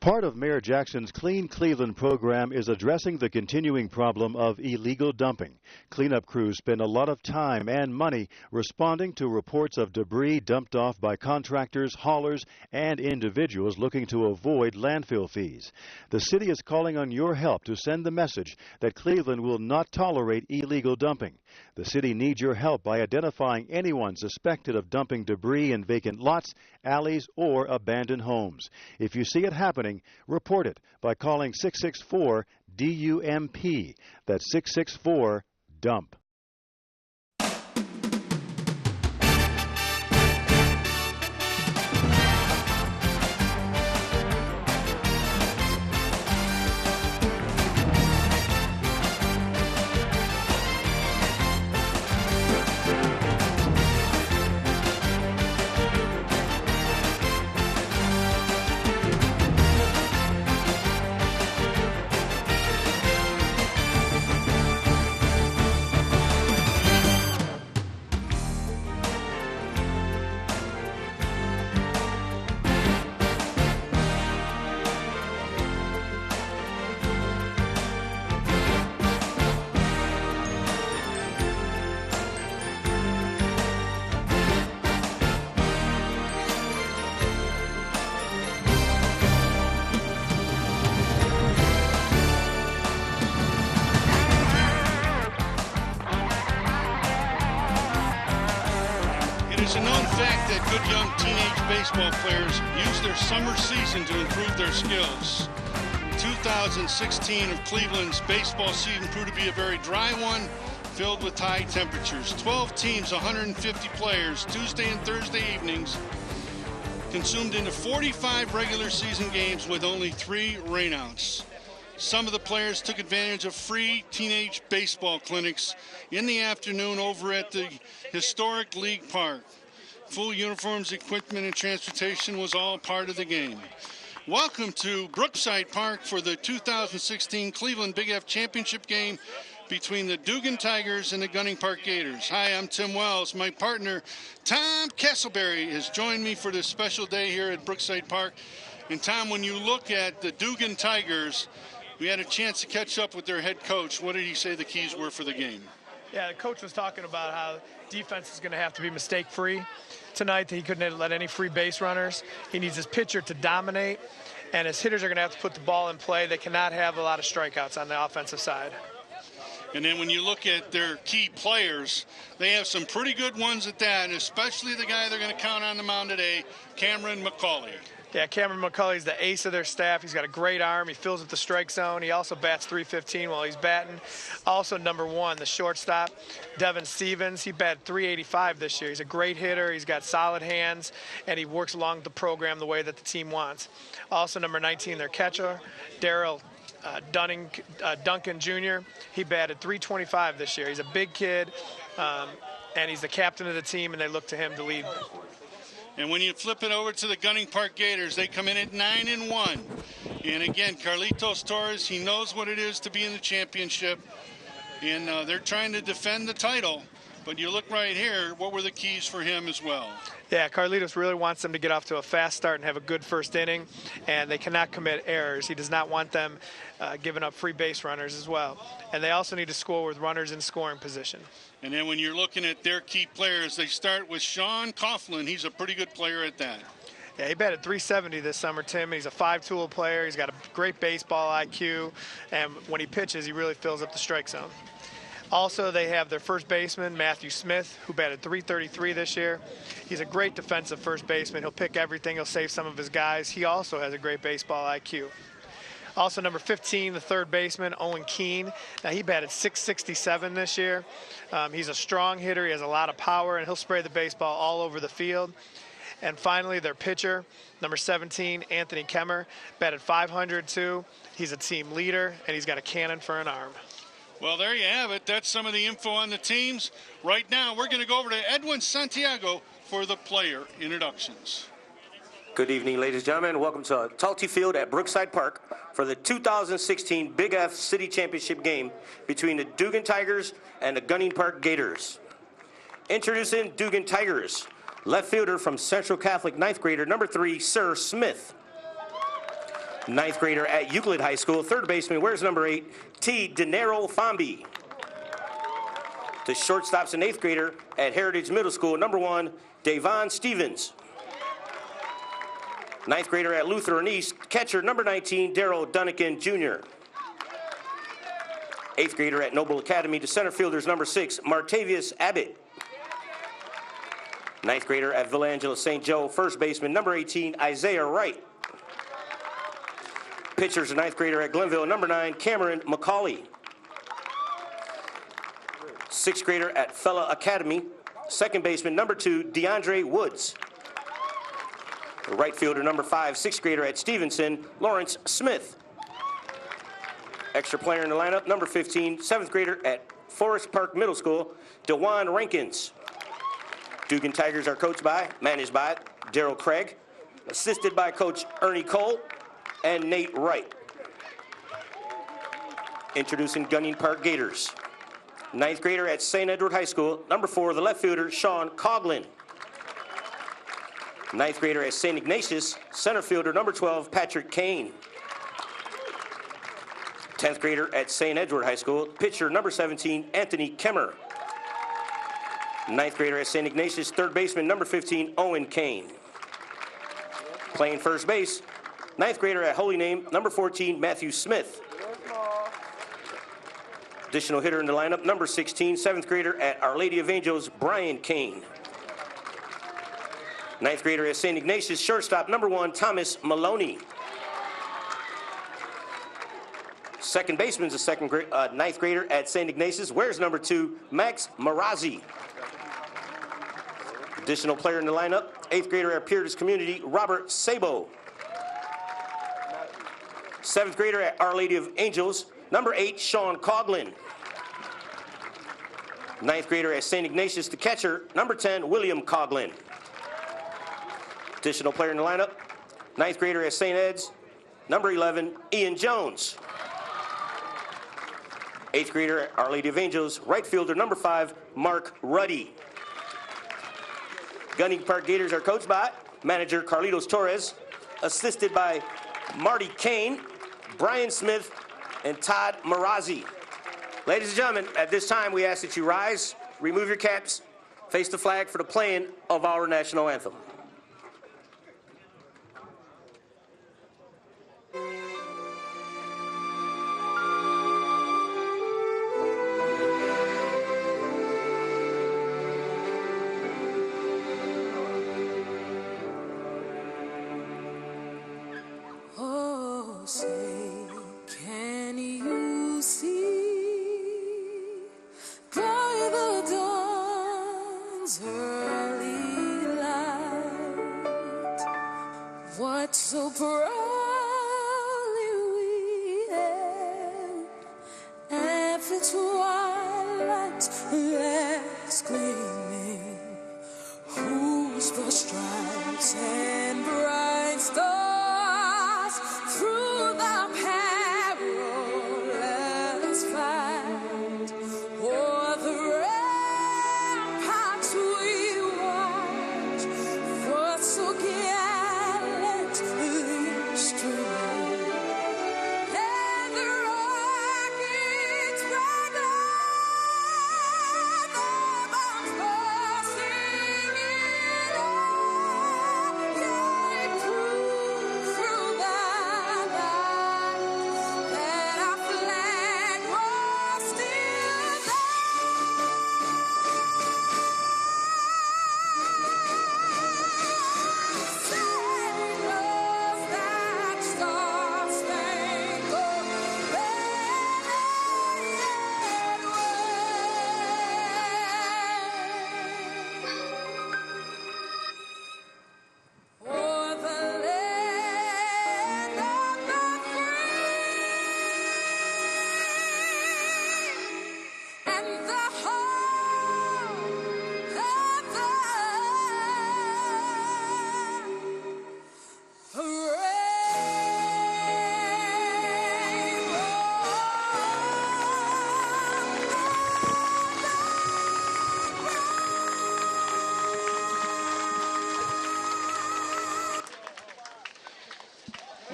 Part of Mayor Jackson's Clean Cleveland program is addressing the continuing problem of illegal dumping. Cleanup crews spend a lot of time and money responding to reports of debris dumped off by contractors, haulers, and individuals looking to avoid landfill fees. The city is calling on your help to send the message that Cleveland will not tolerate illegal dumping. The city needs your help by identifying anyone suspected of dumping debris in vacant lots, alleys, or abandoned homes. If you see it happening, report it by calling 664-DUMP. That's 664-DUMP. It's a known fact that good young teenage baseball players use their summer season to improve their skills. 2016 of Cleveland's baseball season proved to be a very dry one, filled with high temperatures. 12 teams, 150 players, Tuesday and Thursday evenings, consumed into 45 regular season games with only 3 rainouts. Some of the players took advantage of free teenage baseball clinics in the afternoon over at the historic League Park. Full uniforms, equipment, and transportation was all part of the game. Welcome to Brookside Park for the 2016 Cleveland Big F Championship game between the Duggan Tigers and the Gunning Park Gators. Hi, I'm Tim Wells. My partner, Tom Castleberry, has joined me for this special day here at Brookside Park. And Tom, when you look at the Duggan Tigers, we had a chance to catch up with their head coach. What did he say the keys were for the game? Yeah, the coach was talking about how defense is going to have to be mistake-free tonight. He couldn't let any free base runners. He needs his pitcher to dominate, and his hitters are going to have to put the ball in play. They cannot have a lot of strikeouts on the offensive side. And then when you look at their key players, they have some pretty good ones at that, and especially the guy they're going to count on the mound today, Cameron McCauley. Yeah, Cameron McCauley's the ace of their staff. He's got a great arm. He fills up the strike zone. He also bats .315 while he's batting. Also, number 1, the shortstop, Devin Stevens. He batted .385 this year. He's a great hitter. He's got solid hands, and he works along the program the way that the team wants. Also, number 19, their catcher, Daryl Duncan Jr. He batted .325 this year. He's a big kid, and he's the captain of the team, and they look to him to lead. And when you flip it over to the Gunning Park Gators, they come in at 9-1. And again, Carlitos Torres, he knows what it is to be in the championship. And they're trying to defend the title. But you look right here, what were the keys for him as well? Yeah, Carlitos really wants them to get off to a fast start and have a good first inning. And they cannot commit errors. He does not want them giving up free base runners as well. And they also need to score with runners in scoring position. And then when you're looking at their key players, they start with Sean Coughlin. He's a pretty good player at that. Yeah, he batted .370 this summer, Tim. He's a 5-tool player. He's got a great baseball IQ. And when he pitches, he really fills up the strike zone. Also, they have their first baseman, Matthew Smith, who batted .333 this year. He's a great defensive first baseman. He'll pick everything. He'll save some of his guys. He also has a great baseball IQ. Also, number 15, the third baseman, Owen Keene. Now, he batted .667 this year. He's a strong hitter. He has a lot of power, and he'll spray the baseball all over the field. And finally, their pitcher, number 17, Anthony Kemmer, batted .500 too. He's a team leader, and he's got a cannon for an arm. Well, there you have it. That's some of the info on the teams. Right now, we're going to go over to Edwin Santiago for the player introductions. Good evening, ladies and gentlemen. Welcome to Talty Field at Brookside Park for the 2016 Big F City Championship game between the Duggan Tigers and the Gunning Park Gators. Introducing Duggan Tigers, left fielder from Central Catholic, 9th grader, number 3, Sir Smith. Ninth grader at Euclid High School. Third baseman, where's number 8? T. Dinero Fambi. The shortstop's an eighth grader at Heritage Middle School. Number 1, Davon Stevens. Ninth grader at Lutheran East. Catcher, number 19, Daryl Dunnigan Jr. Eighth grader at Noble Academy. The center fielder's number 6, Martavius Abbott. Ninth grader at Villangela St. Joe. First baseman, number 18, Isaiah Wright. Pitcher's a ninth grader at Glenville, number 9, Cameron McCauley. Sixth grader at Fella Academy. Second baseman, number 2, DeAndre Woods. The right fielder, number 5, sixth grader at Stevenson, Lawrence Smith. Extra player in the lineup, number 15, seventh grader at Forest Park Middle School, DeJuan Rankins. Duggan Tigers are managed by Daryl Craig, assisted by Coach Ernie Cole and Nate Wright. Introducing Gunning Park Gators. Ninth grader at St. Edward High School, number 4, the left fielder, Sean Coughlin. Ninth grader at St. Ignatius, center fielder, number 12, Patrick Kane. 10th grader at St. Edward High School, pitcher, number 17, Anthony Kemmer. Ninth grader at St. Ignatius, third baseman, number 15, Owen Kane. Playing first base, ninth grader at Holy Name, number 14, Matthew Smith. Additional hitter in the lineup, number 16, seventh grader at Our Lady of Angels, Brian Kane. Ninth grader at St. Ignatius, shortstop, number 1, Thomas Maloney. Second baseman's a ninth grader at St. Ignatius. Where's number 2, Max Marazzi. Additional player in the lineup, eighth grader at Peerless Community, Robert Sabo. Seventh grader at Our Lady of Angels, number 8, Sean Coughlin. Ninth grader at St. Ignatius, the catcher, number 10, William Coughlin. Additional player in the lineup, ninth grader at St. Ed's, number 11, Ian Jones. Eighth grader at Our Lady of Angels, right fielder, number 5, Mark Ruddy. Gunning Park Gators are coached by manager Carlitos Torres, assisted by Marty Kane, Brian Smith, and Todd Marazzi. Ladies and gentlemen, at this time we ask that you rise, remove your caps, face the flag for the playing of our national anthem. So proudly we hailed every twilight exclaiming, whose the stripes and bright stars through the perilous fight, o'er the ramparts we watch, for so the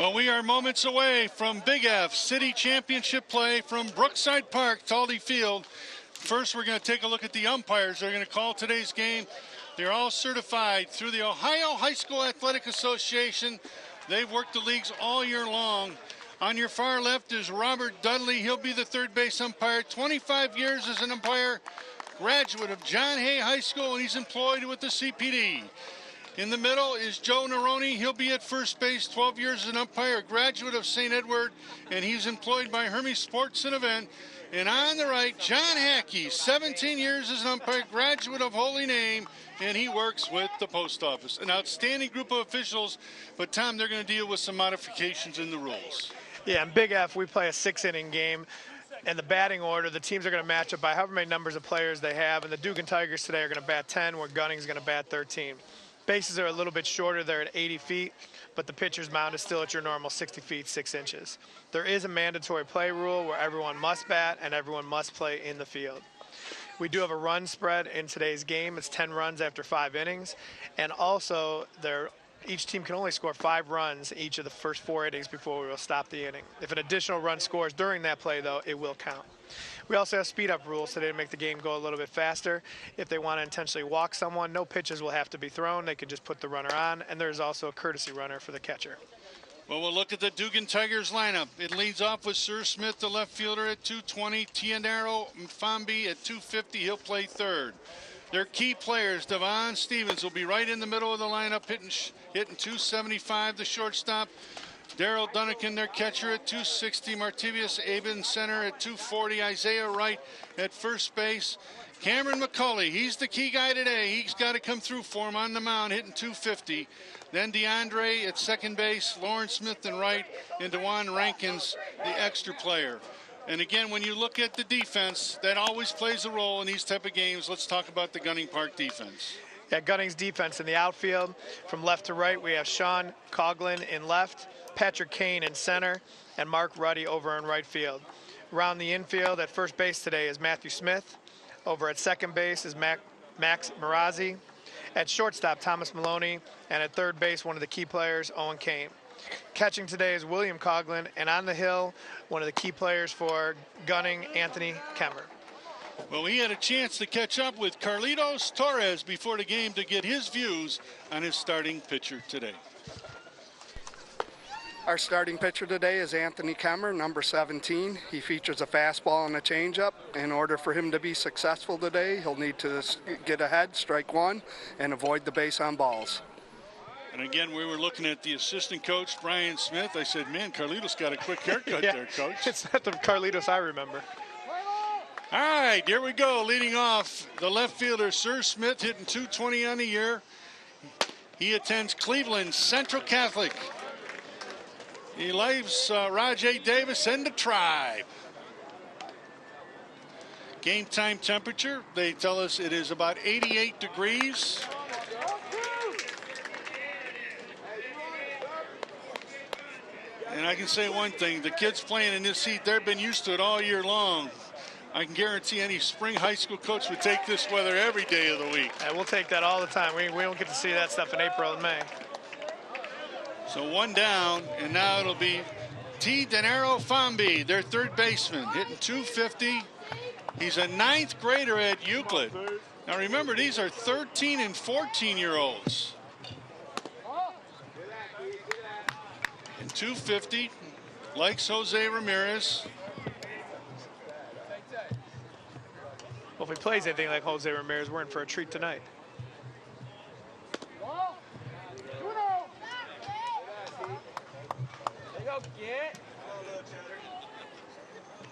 Well, we are moments away from Big F City Championship play from Brookside Park, Talty Field. First, we're going to take a look at the umpires. They're going to call today's game. They're all certified through the Ohio High School Athletic Association. They've worked the leagues all year long. On your far left is Robert Dudley. He'll be the third base umpire. 25 years as an umpire, graduate of John Hay High School, and he's employed with the CPD. In the middle is Joe Neroni. He'll be at first base, 12 years as an umpire, a graduate of St. Edward, and he's employed by Hermes Sports and Event. And on the right, John Hackey, 17 years as an umpire, graduate of Holy Name, and he works with the post office. An outstanding group of officials, but Tom, they're going to deal with some modifications in the rules. Yeah, in Big F, we play a 6-inning game. And the batting order, the teams are going to match up by however many numbers of players they have. And the Duggan Tigers today are going to bat 10, where Gunning's going to bat 13. Bases are a little bit shorter. They're at 80 feet, but the pitcher's mound is still at your normal 60 feet, 6 inches. There is a mandatory play rule where everyone must bat and everyone must play in the field. We do have a run spread in today's game. It's 10 runs after 5 innings. And also, each team can only score 5 runs each of the first 4 innings before we will stop the inning. If an additional run scores during that play, though, it will count. We also have speed-up rules today to make the game go a little bit faster. If they want to intentionally walk someone, no pitches will have to be thrown. They can just put the runner on, and there's also a courtesy runner for the catcher. Well, we'll look at the Duggan Tigers lineup. It leads off with Sir Smith, the left fielder, at 220. Tianero Mfambi at 250. He'll play third. Their key players, Devon Stevens, will be right in the middle of the lineup, hitting 275, the shortstop. Daryl Dunnigan, their catcher, at 260. Martivius Aben, center, at 240. Isaiah Wright at first base. Cameron McCulley, he's the key guy today. He's got to come through for him on the mound, hitting 250. Then DeAndre at second base, Lawrence Smith and right, and DeJuan Rankins, the extra player. And again, when you look at the defense, that always plays a role in these type of games. Let's talk about the Gunning Park defense. Yeah, Gunning's defense in the outfield. From left to right, we have Sean Coughlin in left, Patrick Kane in center, and Mark Ruddy over in right field. Around the infield at first base today is Matthew Smith. Over at second base is Max Marazzi. At shortstop, Thomas Maloney. And at third base, one of the key players, Owen Kane. Catching today is William Coughlin. And on the hill, one of the key players for Gunning, Anthony Kemmer. Well, he had a chance to catch up with Carlitos Torres before the game to get his views on his starting pitcher today. Our starting pitcher today is Anthony Kemmer, number 17. He features a fastball and a changeup. In order for him to be successful today, he'll need to get ahead, strike one, and avoid the base on balls. And again, we were looking at the assistant coach, Brian Smith. I said, man, Carlitos got a quick haircut there, Coach. It's not the Carlitos I remember. All right, here we go. Leading off, the left fielder, Sir Smith, hitting 220 on the year. He attends Cleveland Central Catholic. He leaves Rajay Davis and the Tribe. Game time temperature, they tell us it is about 88 degrees. And I can say one thing, the kids playing in this heat, they've been used to it all year long. I can guarantee any spring high school coach would take this weather every day of the week. Yeah, we'll take that all the time. We don't get to see that stuff in April and May. So one down, and now it'll be T. Denaro Fambi, their third baseman, hitting 250. He's a 9th grader at Euclid. Now remember, these are 13 and 14-year-olds. And 250, likes Jose Ramirez. Well, if he plays anything like Jose Ramirez, we're in for a treat tonight.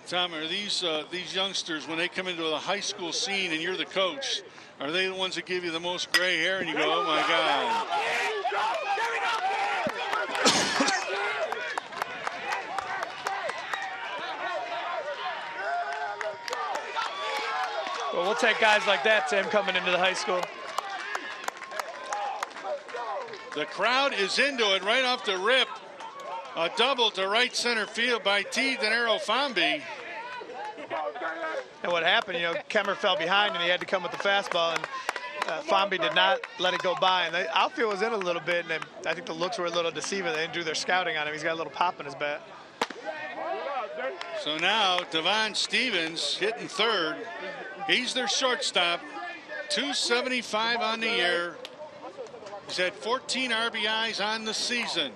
Tom, are these youngsters, when they come into the high school scene and you're the coach, are they the ones that give you the most gray hair and you go, oh my God? Well, we'll take guys like that, Tim, coming into the high school. The crowd is into it right off the rip. A double to right center field by T. Denaro Fambi. And what happened, Kemmer fell behind and he had to come with the fastball. And Famby did not let it go by, and the outfield was in a little bit, and then I think the looks were a little deceiving. They didn't do their scouting on him. He's got a little pop in his bat. So now Devon Stevens hitting third. He's their shortstop. 275 on the year. He's had 14 RBIs on the season.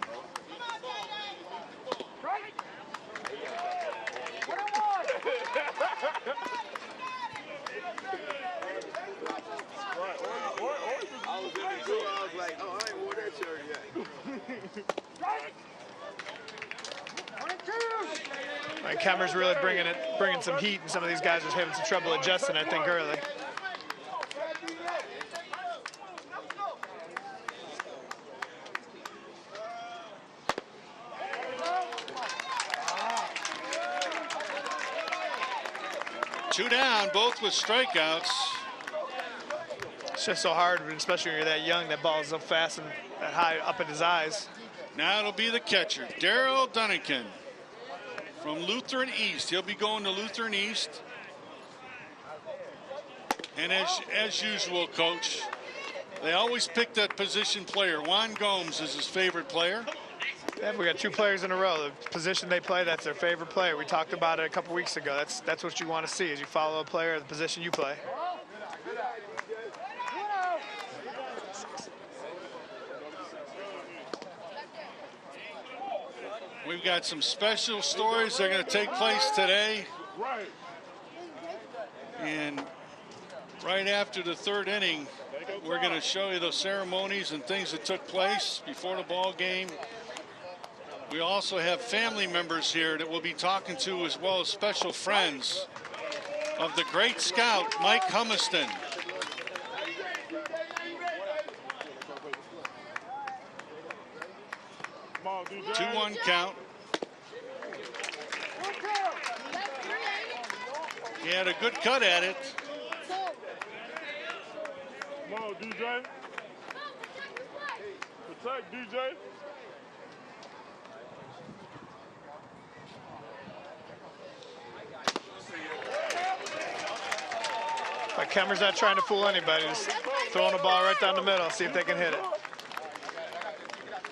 Right, Kemmer's really bringing some heat, and some of these guys are having some trouble adjusting, I think, early. Two down, both with strikeouts. It's just so hard, especially when you're that young. That ball is so fast and that high up in his eyes. Now it'll be the catcher, Daryl Dunnigan from Lutheran East. He'll be going to Lutheran East. And as usual, Coach, they always pick that position player. Juan Gomes is his favorite player. Yeah, we got two players in a row. The position they play, that's their favorite player. We talked about it a couple weeks ago. That's what you want to see, is you follow a player at the position you play. We've got some special stories that are going to take place today. And right after the third inning, we're going to show you the ceremonies and things that took place before the ball game. We also have family members here that we'll be talking to, as well as special friends of the great scout, Mike Humiston. 2-1 count. He had a good cut at it. Come on, DJ. Protect, DJ. But Kemmer's not trying to fool anybody. Just throwing the ball right down the middle, see if they can hit it.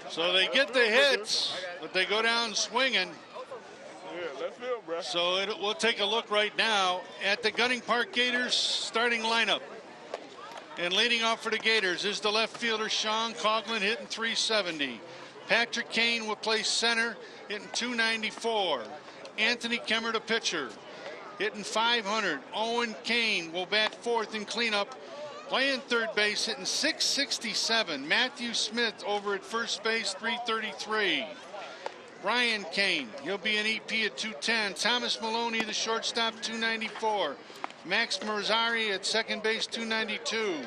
So they get the hits, but they go down swinging. Yeah, let's feel, bro. So we'll take a look right now at the Gunning Park Gators starting lineup. And leading off for the Gators is the left fielder, Sean Coughlin, hitting .370. Patrick Kane will play center, hitting .294. Anthony Kemmer, the pitcher, hitting .500. Owen Kane will bat fourth in cleanup, playing third base, hitting .667. Matthew Smith over at first base, .333. Brian Kane, he'll be an EP at .210. Thomas Maloney, the shortstop, .294. Max Marzari at second base, .292.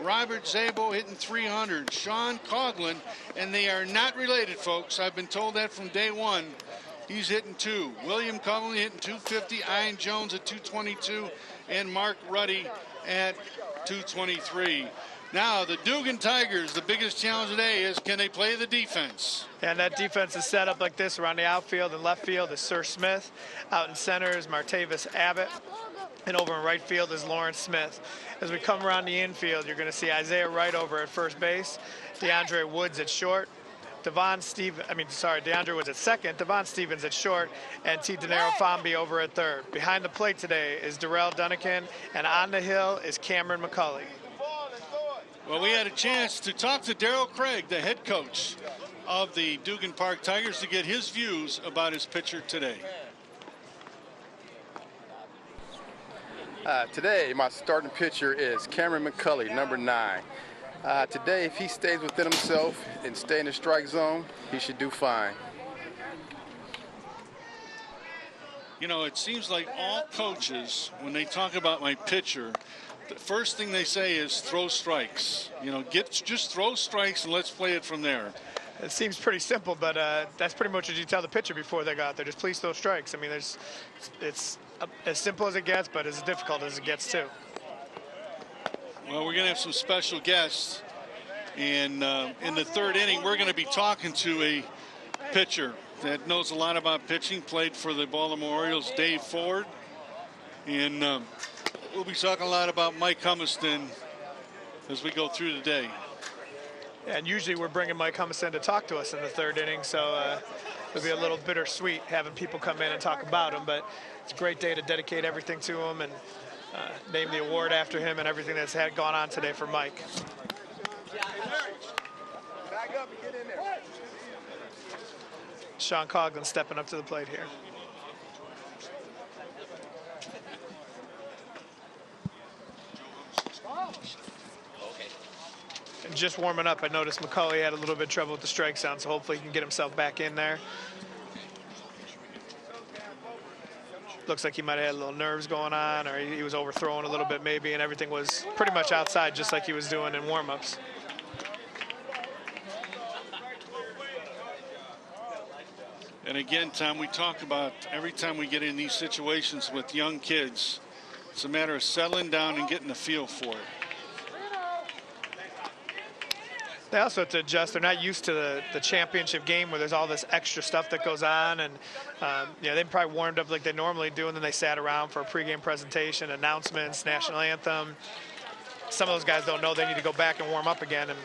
Robert Zabel hitting .300. Sean Coughlin, and they are not related, folks. I've been told that from day one. He's hitting .2. William Coughlin hitting .250. Ian Jones at .222. And Mark Ruddy at .223. Now, the Duggan Tigers, the biggest challenge today is, can they play the defense? And that defense is set up like this around the outfield and left field is Sir Smith. Out in center is Martavis Abbott. And over in right field is Lawrence Smith. As we come around the infield, you're going to see Isaiah Wright over at first base, DeAndre Woods at short, DeAndre Woods at second, Devon Stevens at short, and T. Denaro Famby over at third. Behind the plate today is Darrell Dunnigan, and on the hill is Cameron McCulley. Well, we had a chance to talk to Darryl Craig, the head coach of the Duggan Park Tigers, to get his views about his pitcher today. Today, my starting pitcher is Cameron McCulley, number 9. Today, if he stays within himself and stay in the strike zone, he should do fine. You know, it seems like all coaches, when they talk about my pitcher, the first thing they say is throw strikes. You know, just throw strikes and let's play it from there. It seems pretty simple, but that's pretty much what you tell the pitcher before they go out there. Just please throw strikes. I mean, it's as simple as it gets, but as difficult as it gets too. Well, we're going to have some special guests. And in the third inning, we're going to be talking to a pitcher that knows a lot about pitching, played for the Baltimore Orioles, Dave Ford. And we'll be talking a lot about Mike Humiston as we go through the day. And usually we're bringing Mike Humiston to talk to us in the third inning, so it'll be a little bittersweet having people come in and talk about him, but it's a great day to dedicate everything to him and name the award after him and everything that's gone on today for Mike. Sean Coughlin stepping up to the plate here. And just warming up, I noticed McCulley had a little bit of trouble with the strike zone, so hopefully he can get himself back in there. Looks like he might have had a little nerves going on, or he was overthrowing a little bit maybe, and everything was pretty much outside just like he was doing in warm-ups. And again, Tom, we talk about every time we get in these situations with young kids, it's a matter of settling down and getting the feel for it. They also have to adjust. They're not used to the championship game where there's all this extra stuff that goes on. And, they probably warmed up like they normally do, and then they sat around for a pregame presentation, announcements, national anthem. Some of those guys don't know they need to go back and warm up again. And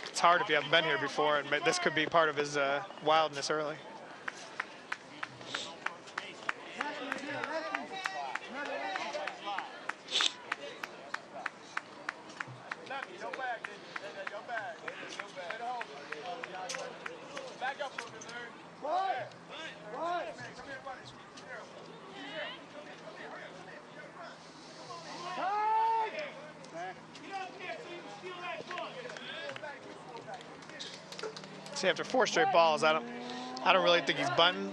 it's hard if you haven't been here before. And this could be part of his wildness early. See, after 4 straight balls, I don't really think he's bunting,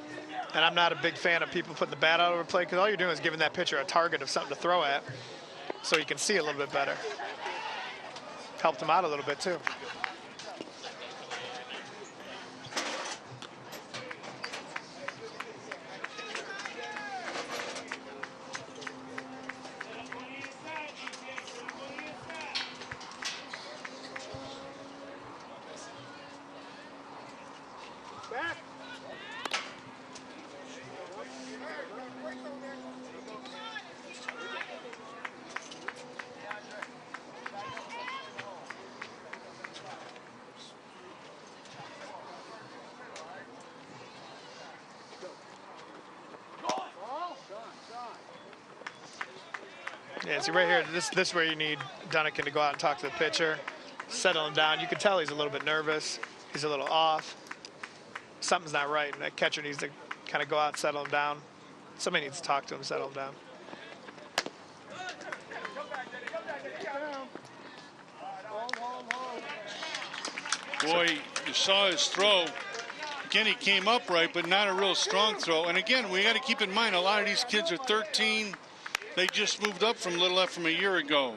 and I'm not a big fan of people putting the bat out over play, because all you're doing is giving that pitcher a target of something to throw at so he can see a little bit better. Helped him out a little bit too. Yeah, see right here, this is where you need Duggan to go out and talk to the pitcher, settle him down. You can tell he's a little bit nervous. He's a little off. Something's not right, and that catcher needs to kind of go out and settle him down. Somebody needs to talk to him, settle him down. Boy, you saw his throw. Again, he came up right, but not a real strong throw. And again, we got to keep in mind, a lot of these kids are 13. They just moved up from Little F from a year ago.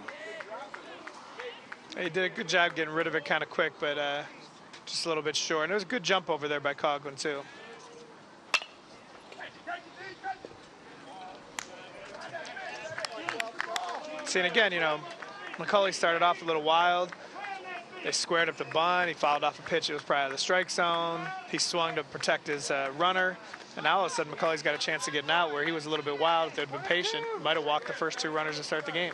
He did a good job getting rid of it kind of quick, but just a little bit short. And it was a good jump over there by Coughlin, too. See, and again, McCulley started off a little wild. They squared up the bunt. He fouled off a pitch. It was probably out of the strike zone. He swung to protect his runner. And now all of a sudden, McCulley's got a chance to get an out where he was a little bit wild. If they'd been patient, might have walked the first 2 runners to start the game.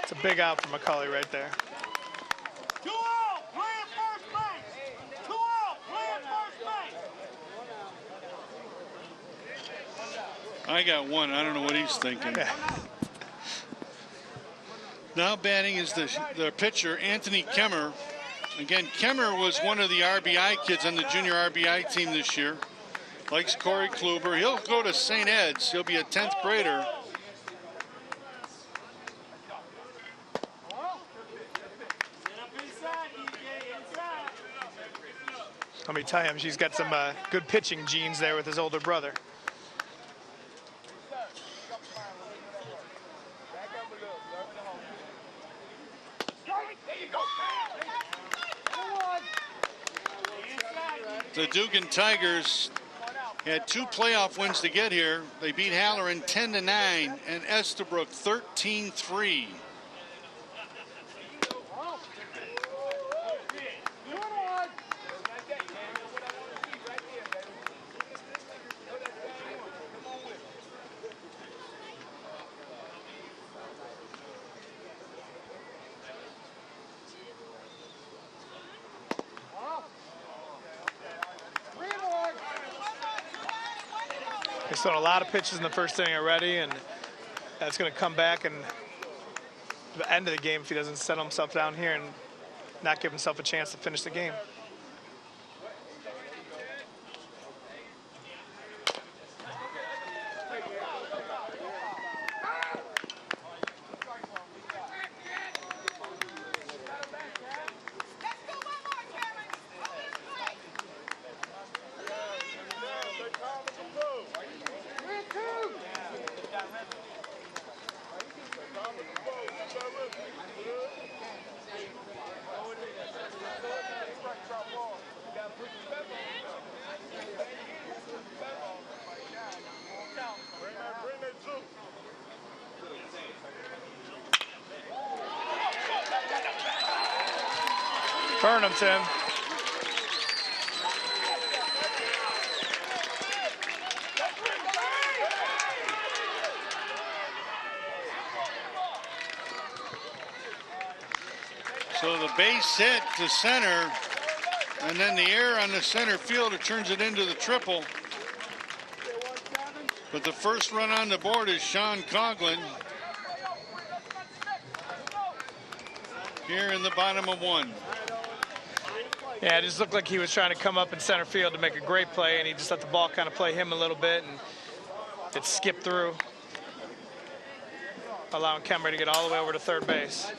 It's a big out for McCulley right there. I got one. I don't know what he's thinking. Now batting is the pitcher, Anthony Kemmer. Again, Kemmer was one of the RBI kids on the junior RBI team this year. Likes Corey Kluber. He'll go to St. Ed's. He'll be a 10th grader. Let me tell him, she's got some good pitching genes there with his older brother. The Duggan Tigers Had 2 playoff wins to get here. They beat Halloran 10-9 and Estabrook 13-3. He's thrown a lot of pitches in the first inning already, and that's going to come back and the end of the game if he doesn't settle himself down here and not give himself a chance to finish the game. Burn him, Tim. So the base hit to center, and then the air on the center fielder turns it into the triple. But the first run on the board is Sean Coughlin. Here in the bottom of 1. Yeah, it just looked like he was trying to come up in center field to make a great play, and he just let the ball kind of play him a little bit, and it skipped through, allowing Kemmer to get all the way over to third base.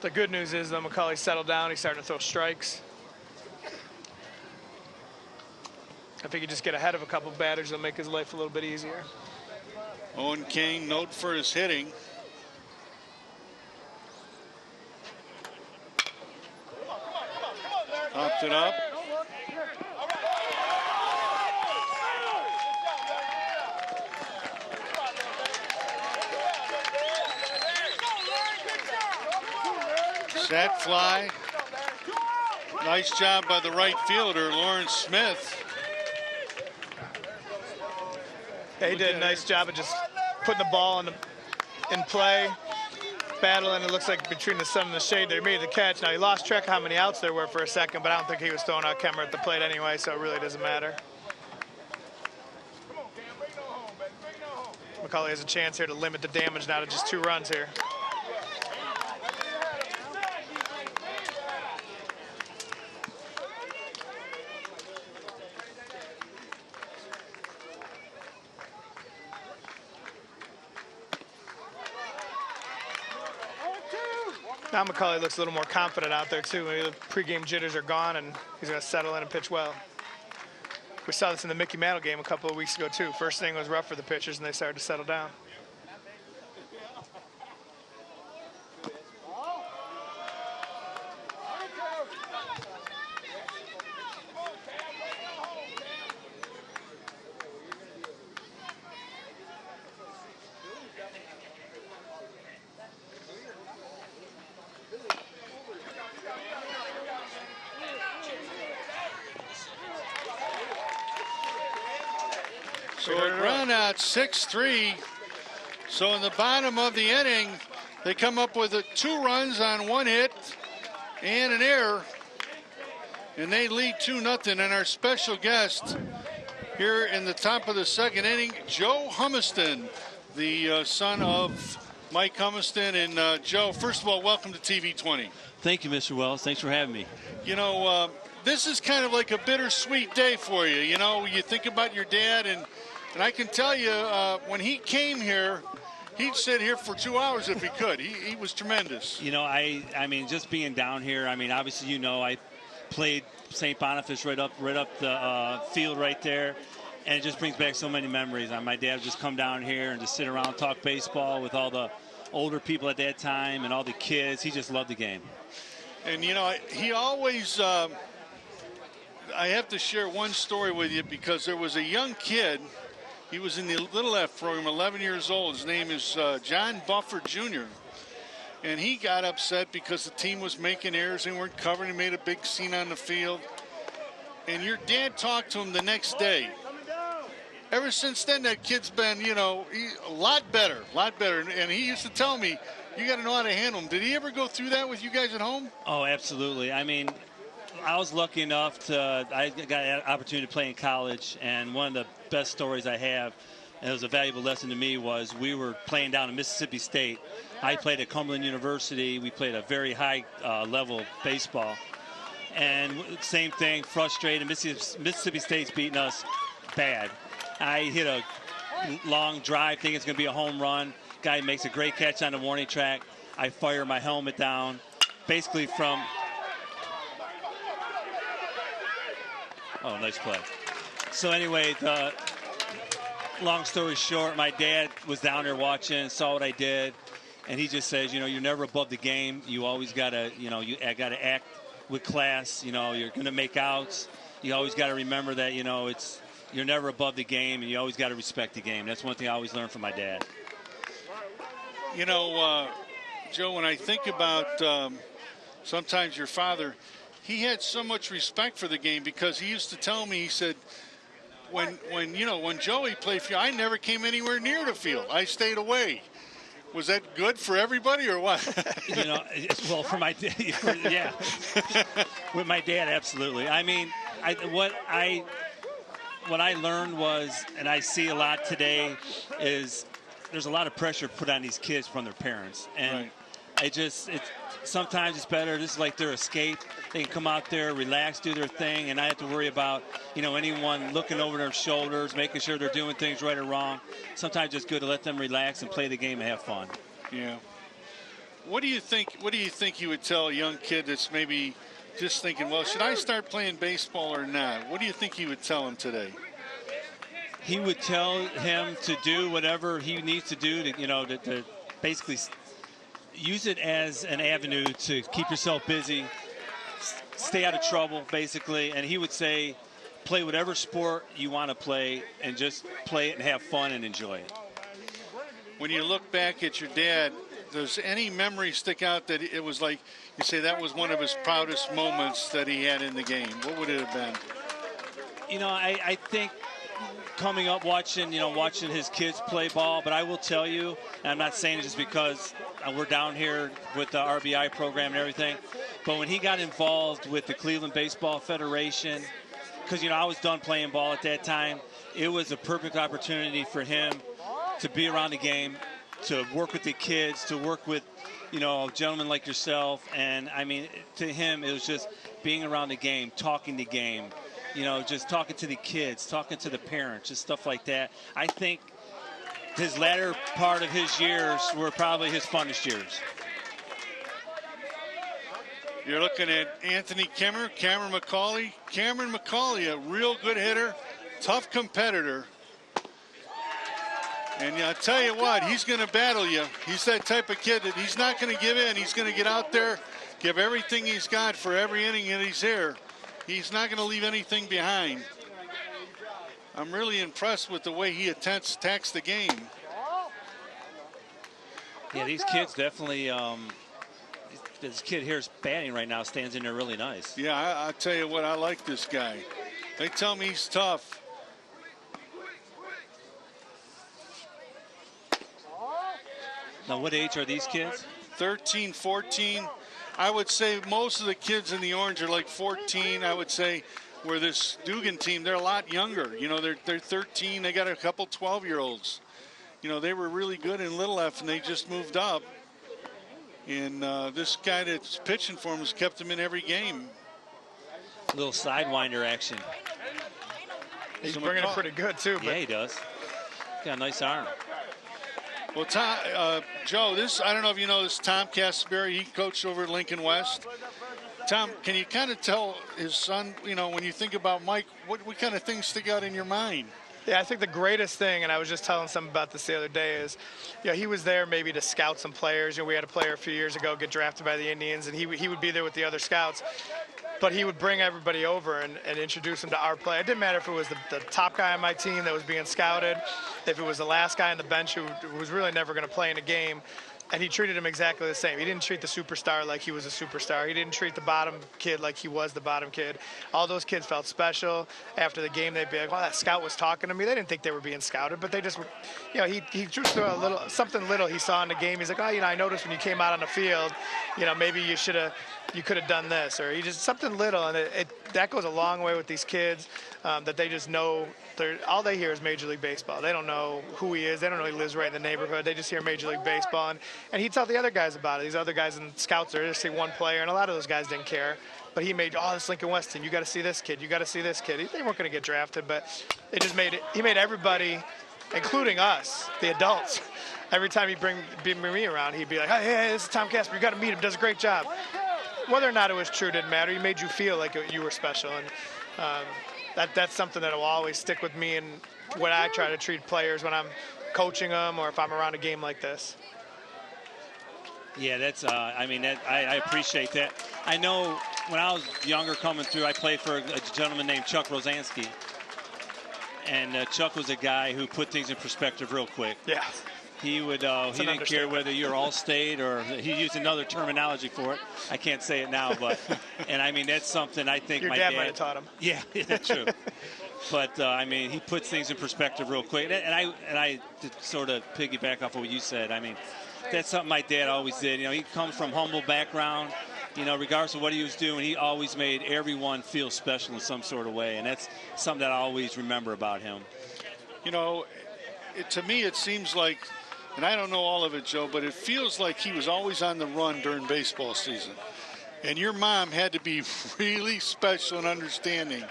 The good news is that McCulley settled down. He's starting to throw strikes. If he could just get ahead of a couple batters, it'll make his life a little bit easier. Owen King, note for his hitting. Popped it up. Set fly. Nice job by the right fielder, Lawrence Smith. Yeah, he did a nice job of just putting the ball in play, battling. It looks like between the sun and the shade, they made the catch. Now, he lost track of how many outs there were for a second, but I don't think he was throwing out Kemmer at the plate anyway, so it really doesn't matter. McCulley has a chance here to limit the damage now to just 2 runs here. Now McCulley looks a little more confident out there too. Maybe the pregame jitters are gone and he's going to settle in and pitch well. We saw this in the Mickey Mantle game a couple of weeks ago too. First inning was rough for the pitchers and they started to settle down. So it ran out 6-3. So in the bottom of the inning, they come up with 2 runs on 1 hit and an error. And they lead 2-0. And our special guest here in the top of the second inning, Joe Humiston, the son of Mike Humiston. And Joe, first of all, welcome to TV 20. Thank you, Mr. Wells. Thanks for having me. You know, this is kind of like a bittersweet day for you. You know, you think about your dad, and I can tell you, when he came here, he'd sit here for 2 hours if he could. He was tremendous. You know, I mean, just being down here, I mean, obviously, you know, I played St. Boniface right up the field right there. And it just brings back so many memories. My dad would just come down here and just sit around and talk baseball with all the older people at that time and all the kids. He just loved the game. And, you know, he always, I have to share one story with you because there was a young kid. He was in the Little F program, 11 years old. His name is John Buffer Jr. And he got upset because the team was making errors and weren't covering. He made a big scene on the field. And your dad talked to him the next day. Ever since then, that kid's been, you know, a lot better. And he used to tell me, you got to know how to handle him. Did he ever go through that with you guys at home? Oh, absolutely. I mean, I was lucky enough I got an opportunity to play in college. And one of the best stories I have, and it was a valuable lesson to me, was we were playing down in Mississippi State. I played at Cumberland University. We played a very high level baseball. And same thing, frustrated. Mississippi State's beating us bad. I hit a long drive, thinking it's going to be a home run. Guy makes a great catch on the warning track. I fire my helmet down, basically from. Oh, nice play. So anyway, long story short, my dad was down there watching, saw what I did, and he just says, you know, you're never above the game. You always got to, you know, you got to act with class. You know, you're going to make outs. You always got to remember that, you know, you're never above the game, and you always got to respect the game. That's one thing I always learned from my dad. You know, Joe, when I think about sometimes your father, he had so much respect for the game because he used to tell me, he said, when Joey played field, I never came anywhere near the field. I stayed away. Was that good for everybody or what? You know, well, for my dad, yeah. With my dad, absolutely. I mean, what I learned was, and I see a lot today, is there's a lot of pressure put on these kids from their parents. And sometimes it's better. This is like their escape. They can come out there, relax, do their thing, and I have to worry about, you know, anyone looking over their shoulders, making sure they're doing things right or wrong. Sometimes it's good to let them relax and play the game and have fun. Yeah. What do you think you would tell a young kid that's maybe just thinking, well, should I start playing baseball or not? What do you think he would tell him today? He would tell him to do whatever he needs to do to, you know, to basically use it as an avenue to keep yourself busy, stay out of trouble, basically. And he would say, play whatever sport you want to play and just play it and have fun and enjoy it. When you look back at your dad, does any memory stick out that it was like, you say that was one of his proudest moments that he had in the game? What would it have been? You know, I think coming up watching his kids play ball, but I will tell you, and I'm not saying it just because we're down here with the RBI program and everything, but when he got involved with the Cleveland Baseball Federation, because, you know, I was done playing ball at that time, it was a perfect opportunity for him to be around the game, to work with the kids, to work with, you know, gentlemen like yourself. And I mean, to him, it was just being around the game, talking the game, you know, just talking to the kids, talking to the parents, just stuff like that. I think his latter part of his years were probably his funnest years. You're looking at Anthony Cameron McCauley. Cameron McCauley, a real good hitter, tough competitor. And I'll tell you what, he's going to battle you. He's that type of kid that he's not going to give in. He's going to get out there, give everything he's got for every inning that he's here. He's not going to leave anything behind. I'm really impressed with the way he attacks the game. Yeah, these kids definitely, this kid here is batting right now, stands in there really nice. Yeah, I'll tell you what, I like this guy. They tell me he's tough. Now, what age are these kids? 13, 14. I would say most of the kids in the orange are like 14. I would say where this Duggan team, they're a lot younger. You know, they're 13. They got a couple 12-year-olds. You know, they were really good in Little F, and they just moved up. And this guy that's pitching for him has kept them in every game. A little sidewinder action. He's bringing it pretty good, too. Yeah, he does. Got a nice arm. Well, Joe, I don't know if you know this, Tom Cassaberry, he coached over at Lincoln West. Tom, can you kind of tell his son, you know, when you think about Mike, what kind of things stick out in your mind? Yeah, I think the greatest thing, and I was just telling some about this the other day, is, you know, he was there maybe to scout some players. You know, we had a player a few years ago get drafted by the Indians, and he would be there with the other scouts. But he would bring everybody over and introduce them to our play. It didn't matter if it was the top guy on my team that was being scouted, if it was the last guy on the bench who was really never going to play in a game. And he treated him exactly the same. He didn't treat the superstar like he was a superstar. He didn't treat the bottom kid like he was the bottom kid. All those kids felt special. After the game, they'd be like, "Oh, that scout was talking to me." They didn't think they were being scouted, but they just, you know, he just a little something little he saw in the game. He's like, "Oh, you know, I noticed when you came out on the field, you know, maybe you could have done this," or he just something little, and that goes a long way with these kids. That they just know. All they hear is Major League Baseball. They don't know who he is. They don't know he lives right in the neighborhood. They just hear Major League Baseball. And he'd tell the other guys about it. These other guys in scouts, they just see one player, and a lot of those guys didn't care. But he made, "Oh, this Lincoln West team, you got to see this kid. You got to see this kid." They weren't going to get drafted, but it just made it. He made everybody, including us, the adults. Every time he'd bring me around, he'd be like, "Hey, this is Tom Casper. You got to meet him. Does a great job." Whether or not it was true didn't matter. He made you feel like you were special, and that's something that will always stick with me and when I try to treat players when I'm coaching them or if I'm around a game like this. Yeah, that's, I mean, I appreciate that. I know when I was younger coming through, I played for a gentleman named Chuck Rosansky. And Chuck was a guy who put things in perspective real quick. Yeah. He would, he didn't care whether you're All-State or he used another terminology for it. I can't say it now, but, and I mean, that's something I think Your my dad might have taught him. Yeah, that's true. But I mean, he puts things in perspective real quick. And I to sort of piggyback off of what you said. I mean, that's something my dad always did. You know, he comes from humble background. You know, regardless of what he was doing, he always made everyone feel special in some sort of way. And that's something that I always remember about him. You know, to me, it seems like, and I don't know all of it, Joe, but it feels like he was always on the run during baseball season. And your mom had to be really special and understanding.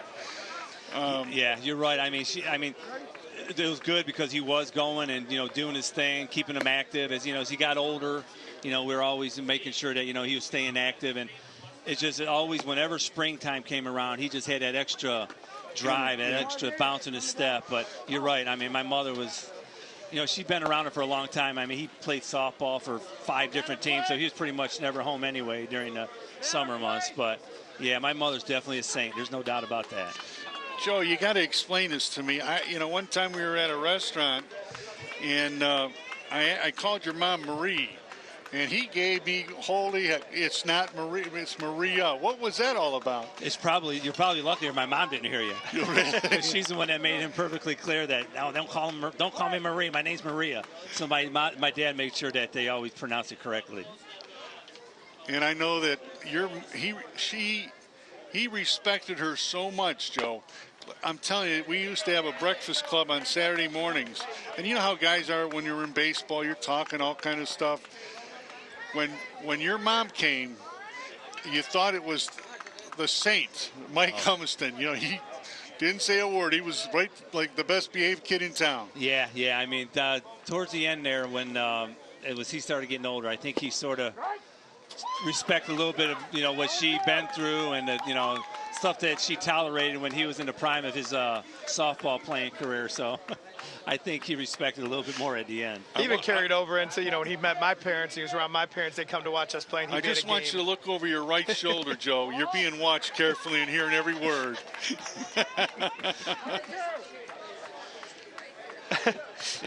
Yeah, you're right. I mean, it was good because he was going and, you know, doing his thing, keeping him active. As, you know, as he got older, you know, we were always making sure that, you know, he was staying active. And it's just always, whenever springtime came around, he just had that extra drive, that extra bounce in his step. But you're right. I mean, my mother was, you know, she'd been around him for a long time. I mean, he played softball for 5 different teams, so he was pretty much never home anyway during the summer months. But, yeah, my mother's definitely a saint. There's no doubt about that. Joe, you got to explain this to me. You know, one time we were at a restaurant, and I called your mom Marie, and he gave me, holy heck, it's not Marie, it's Maria. What was that all about? You're probably lucky my mom didn't hear you. She's the one that made him perfectly clear that, no, don't call me Marie. My name's Maria. So my dad made sure that they always pronounce it correctly. And I know that he respected her so much, Joe. I'm telling you, we used to have a breakfast club on Saturday mornings. And you know how guys are when you're in baseball, you're talking all kind of stuff. When your mom came, you thought it was the saint, Mike Humiston. You know, he didn't say a word. He was right like the best behaved kid in town. Yeah. I mean, towards the end there when he started getting older, I think he sort of respected a little bit of, you know, what she'd been through and, you know, stuff that she tolerated when he was in the prime of his softball playing career. So I think he respected a little bit more at the end. He even carried over into, you know, when he met my parents, he was around my parents, they'd come to watch us play. And I just want you to look over your right shoulder, Joe. You're being watched carefully and hearing every word.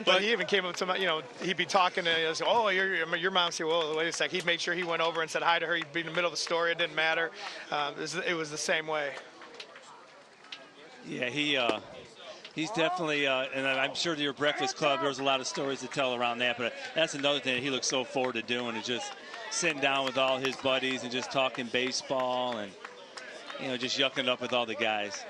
But he even came up to my, you know, he'd be talking and he'd say, "Oh, your mom's here." Well, wait a sec. He made sure he went over and said hi to her. He'd be in the middle of the story. It didn't matter. It was the same way. Yeah, he's definitely, and I'm sure your breakfast club, there was a lot of stories to tell around that, but that's another thing that he looks so forward to doing, is just sitting down with all his buddies and just talking baseball and, you know, just yucking up with all the guys.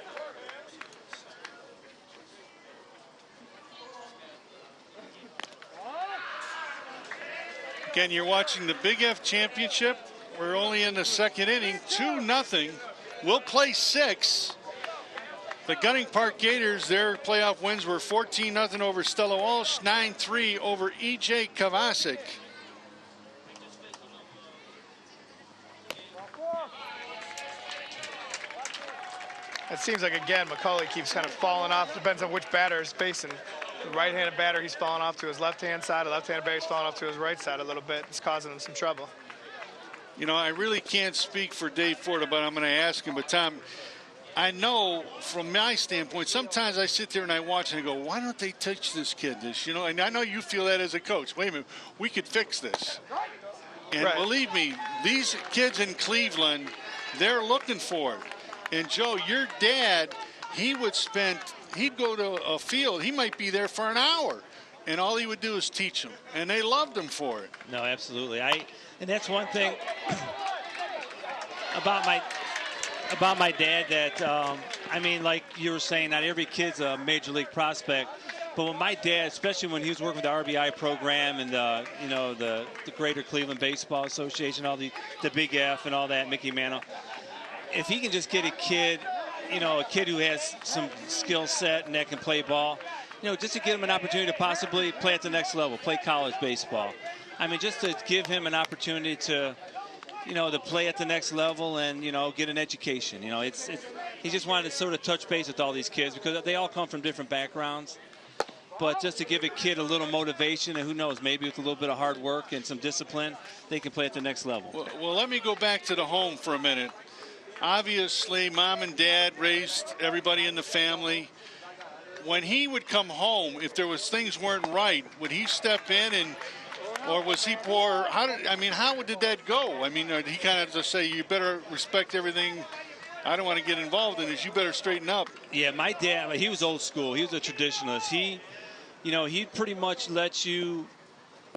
Again, you're watching the Big F Championship. We're only in the second inning, 2-0. We'll play 6. The Gunning Park Gators, their playoff wins were 14-0 over Stella Walsh, 9-3 over E.J. Kovacic. It seems like, again, McCulley keeps kind of falling off. Depends on which batter is facing. The right-handed batter, he's falling off to his left-hand side. The left-handed batter, he's falling off to his right side a little bit. It's causing him some trouble. You know, I really can't speak for Dave Ford, but I'm going to ask him. But, Tom, I know from my standpoint, sometimes I sit there and I watch and I go, why don't they teach this kid this? You know, and I know you feel that as a coach. Wait a minute, we could fix this. And believe me, these kids in Cleveland, they're looking for it. And, Joe, your dad, he'd go to a field. He might be there for an hour. And all he would do is teach them. And they loved him for it. No, absolutely. And that's one thing about my dad that, I mean, like you were saying, not every kid's a major league prospect. But when my dad, especially when he was working with the RBI program and the Greater Cleveland Baseball Association, all the Big F and all that, Mickey Mantle, if he can just get a kid who has some skill set and that can play ball, just to give him an opportunity to possibly play at the next level, play college baseball. I mean, just to give him an opportunity to, to play at the next level and, get an education. He just wanted to sort of touch base with all these kids because they all come from different backgrounds. But just to give a kid a little motivation, and who knows, maybe with a little bit of hard work and some discipline, they can play at the next level. Well, let me go back to the home for a minute. Obviously, Mom and Dad raised everybody in the family. When he would come home, if there was things weren't right, would he step in or was he poor? How did that go? I mean, did he kind of just say, you better respect everything I don't want to get involved in this, you better straighten up? Yeah, my dad, he was old school. He was a traditionalist. He'd pretty much let you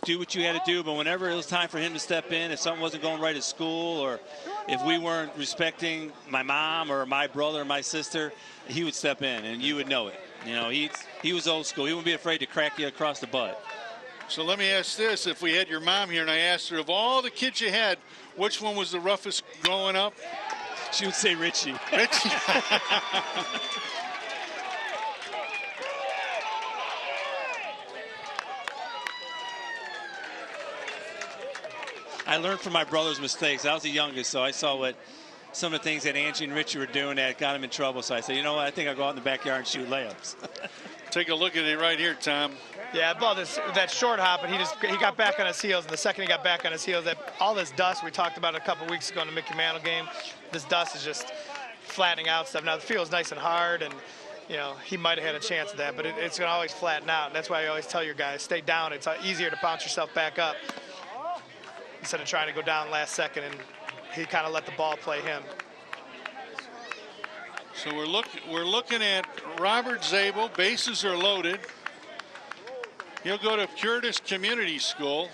do what you had to do, but whenever it was time for him to step in, if something wasn't going right at school or if we weren't respecting my mom or my brother or my sister, he would step in and you would know it. He was old school. He wouldn't be afraid to crack you across the butt. So let me ask this. If we had your mom here and I asked her, of all the kids you had, which one was the roughest growing up? She would say Richie. Richie. I learned from my brother's mistakes. I was the youngest, so I saw what some of the things that Angie and Richie were doing that got him in trouble. So I said, you know what, I think I'll go out in the backyard and shoot layups. Take a look at it right here, Tom. Yeah, that short hop, and he got back on his heels, and the second he got back on his heels, all this dust we talked about a couple weeks ago in the Mickey Mantle game, this dust is just flattening out stuff. Now the field's nice and hard, and he might have had a chance at that, but it's going to always flatten out, and that's why I always tell your guys, stay down. It's easier to bounce yourself back up instead of trying to go down last second, and he kind of let the ball play him. So we're looking at Robert Zabel. Bases are loaded. He'll go to Curtis Community School.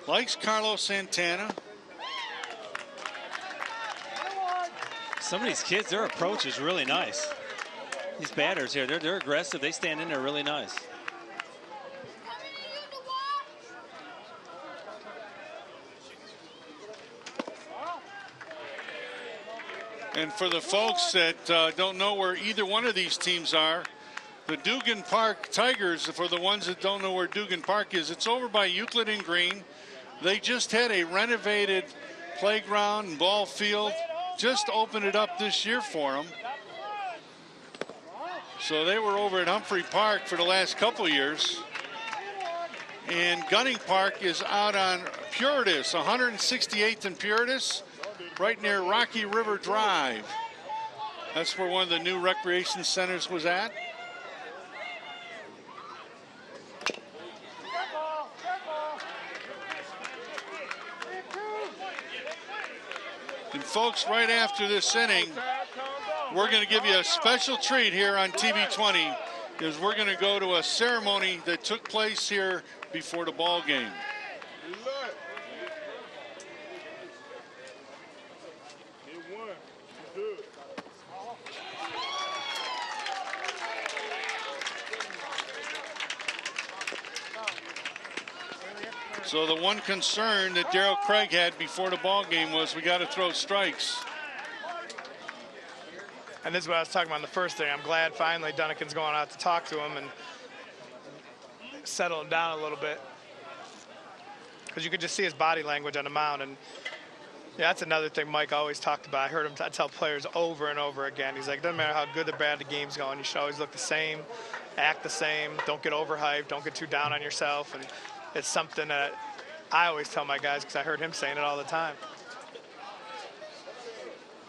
Likes Carlos Santana. Some of these kids, their approach is really nice. These batters here, they're aggressive. They stand in there really nice. And for the folks that don't know where either one of these teams are, the Duggan Park Tigers, for the ones that don't know where Duggan Park is, it's over by Euclid and Green. They just had a renovated playground and ball field. Just opened it up this year for them. So they were over at Humphrey Park for the last couple years. And Gunning Park is out on Puritas, 168th and Puritas, right near Rocky River Drive. That's where one of the new recreation centers was at. And folks, right after this inning, we're going to give you a special treat here on TV 20, because we're going to go to a ceremony that took place here before the ball game. So the one concern that Darryl Craig had before the ball game was we got to throw strikes. And this is what I was talking about in the first thing. I'm glad finally Dunnigan's going out to talk to him and settle him down a little bit, because you could just see his body language on the mound, and Yeah, that's another thing Mike always talked about. I heard him tell players over and over again. He's like, doesn't matter how good or bad the game's going, you should always look the same, act the same, don't get overhyped, don't get too down on yourself. And it's something that I always tell my guys because I heard him saying it all the time.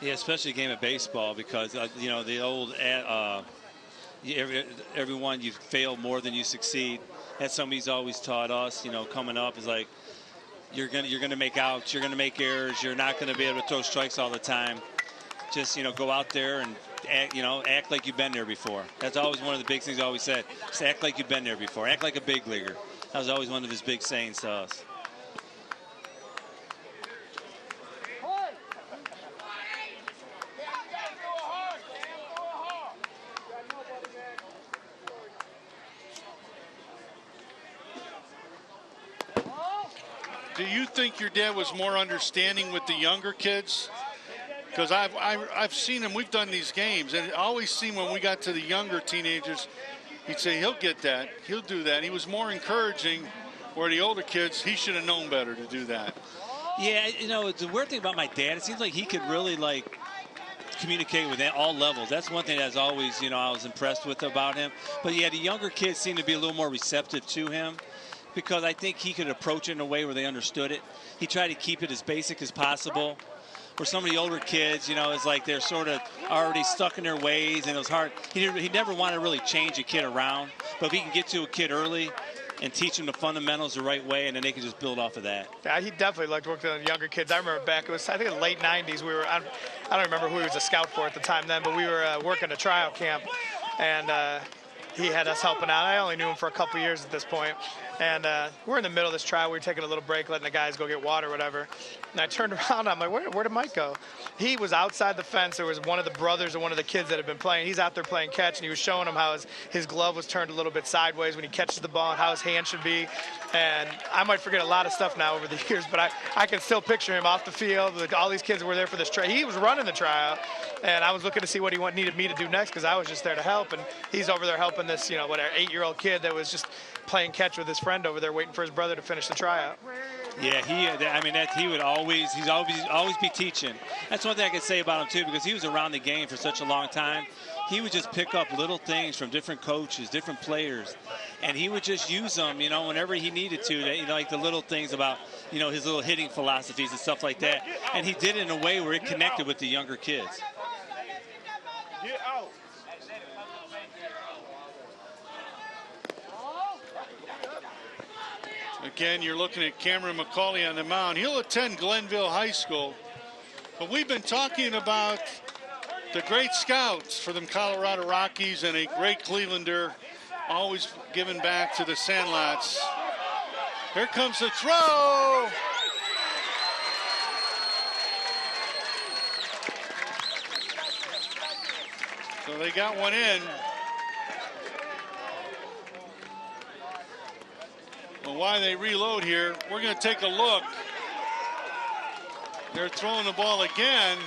Yeah, especially a game of baseball because, you know, the old everyone you fail more than you succeed. That's something he's always taught us, you know, coming up is like, you're gonna make outs, you're gonna make errors, you're not gonna be able to throw strikes all the time. Just, you know, go out there and act like you've been there before. That's always one of the big things I always said. Just act like you've been there before. Act like a big leaguer. That was always one of his big sayings to us. Do you think your dad was more understanding with the younger kids? Because I've seen him. We've done these games, and I always seen when we got to the younger teenagers, he'd say he'll get that, he'll do that. He was more encouraging. Where the older kids, he should have known better to do that. Yeah, you know, the weird thing about my dad, it seems like he could really like communicate with all levels. That's one thing that's always, you know, I was impressed with about him. But yeah, the younger kids seem to be a little more receptive to him, because I think he could approach it in a way where they understood it. He tried to keep it as basic as possible. Where some of the older kids, you know, it's like they're sort of already stuck in their ways, and it was hard. He never wanted to really change a kid around. But if he can get to a kid early and teach them the fundamentals the right way, and then they can just build off of that. Yeah, he definitely liked working on younger kids. I remember back, it was, I think, in the late 90s, we were, I don't remember who he was a scout for at the time then, but we were working a tryout camp, and he had us helping out. I only knew him for a couple years at this point. And we're in the middle of this trial. We were taking a little break, letting the guys go get water or whatever. And I turned around. I'm like, where did Mike go? He was outside the fence. There was one of the brothers of one of the kids that had been playing. He's out there playing catch, and he was showing him how his glove was turned a little bit sideways when he catches the ball and how his hand should be. And I might forget a lot of stuff now over the years, but I can still picture him off the field. Like, all these kids were there for this trial. He was running the trial, and I was looking to see what he needed me to do next because I was just there to help. And he's over there helping this, you know, whatever, 8-year-old kid that was just playing catch with his friend over there, waiting for his brother to finish the tryout. Yeah, he would always be teaching. That's one thing I can say about him too, because he was around the game for such a long time. He would just pick up little things from different coaches, different players, and he would just use them, you know, whenever he needed to. You know, like the little things about, you know, his little hitting philosophies and stuff like that. And he did it in a way where it connected with the younger kids. Get out. Again, you're looking at Cameron McCauley on the mound. He'll attend Glenville High School. But we've been talking about the great scouts for the Colorado Rockies and a great Clevelander, always giving back to the Sandlots. Here comes the throw. So they got one in. Well, while they reload here, we're going to take a look. They're throwing the ball again.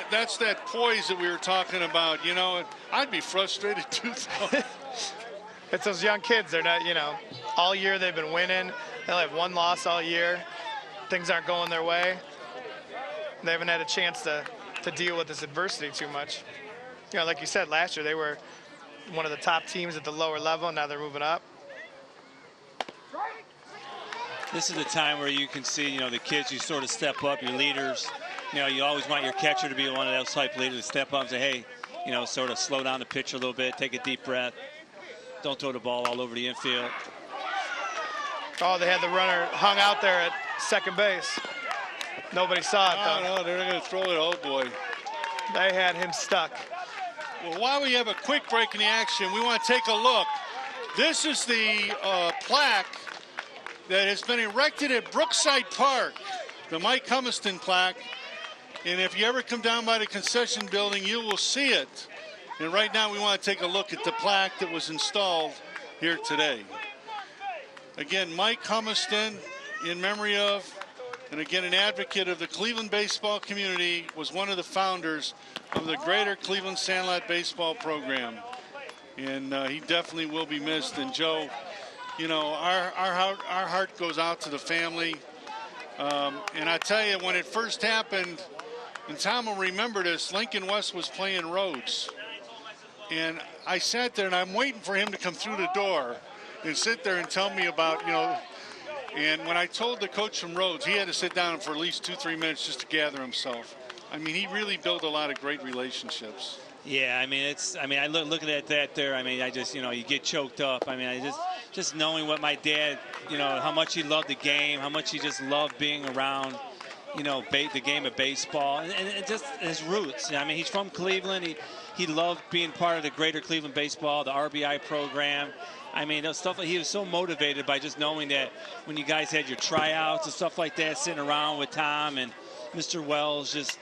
That's that poise that we were talking about. You know, I'd be frustrated too. It's those young kids. They're not, you know, all year they've been winning. They'll have one loss all year. Things aren't going their way. They haven't had a chance to deal with this adversity too much. You know, like you said, last year they were one of the top teams at the lower level. Now they're moving up. This is the time where you can see, you know, the kids, you sort of step up, your leaders. You know, you always want your catcher to be one of those type leaders to step up and say, hey, you know, sort of slow down the pitch a little bit, take a deep breath. Don't throw the ball all over the infield. Oh, they had the runner hung out there at second base. Nobody saw it, though. No, they're going to throw it. Oh, boy. They had him stuck. Well, while we have a quick break in the action, we want to take a look. This is the plaque that has been erected at Brookside Park, the Mike Humiston plaque. And if you ever come down by the concession building, you will see it. And right now we want to take a look at the plaque that was installed here today. Again, Mike Humiston in memory of and again, an advocate of the Cleveland baseball community, was one of the founders of the Greater Cleveland Sandlot baseball program. And he definitely will be missed. And Joe, you know, our heart goes out to the family. And I tell you, when it first happened, and Tom will remember this, Lincoln West was playing Rhodes. And I sat there and I'm waiting for him to come through the door and sit there and tell me about, you know, and when I told the coach from Rhodes, he had to sit down for at least 2-3 minutes just to gather himself. I mean, he really built a lot of great relationships. Yeah, I mean, I look at that there. I mean, I just, you know, you get choked up. I mean, just knowing what my dad, you know, how much he loved the game, how much he just loved being around, you know, the game of baseball, and just his roots. I mean, he's from Cleveland. He loved being part of the Greater Cleveland Baseball, the RBI program. I mean, those stuff. He was so motivated by just knowing that when you guys had your tryouts and stuff like that, sitting around with Tom and Mr. Wells, just,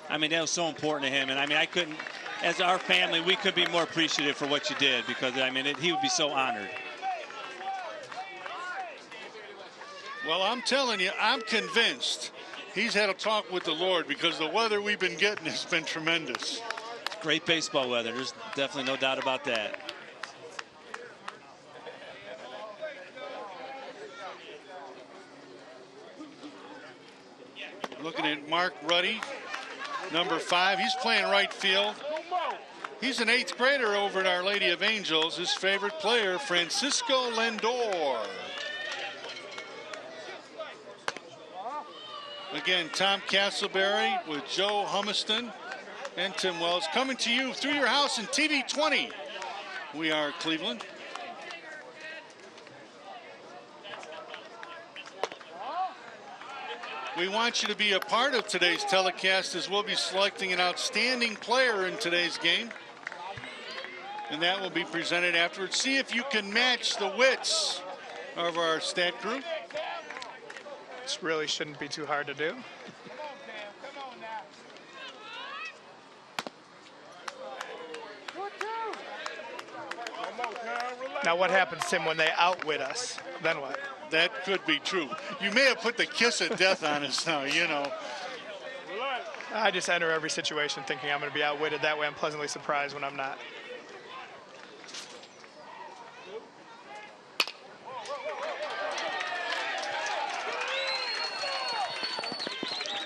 I mean, that was so important to him. And I mean, I couldn't, as our family, we could be more appreciative for what you did, because I mean, he would be so honored. Well, I'm telling you, I'm convinced he's had a talk with the Lord, because the weather we've been getting has been tremendous. Great baseball weather. There's definitely no doubt about that. Looking at Mark Ruddy, number 5. He's playing right field. He's an 8th grader over at Our Lady of Angels. His favorite player, Francisco Lindor. Again, Tom Castleberry with Joe Humiston and Tim Wells, coming to you through your house in TV 20. We are Cleveland. We want you to be a part of today's telecast, as we'll be selecting an outstanding player in today's game. And that will be presented afterwards. See if you can match the wits of our stat crew. This really shouldn't be too hard to do. Now what happens, Tim, when they outwit us? Then what? That could be true. You may have put the kiss of death on us now, you know. I just enter every situation thinking I'm going to be outwitted. That way I'm pleasantly surprised when I'm not.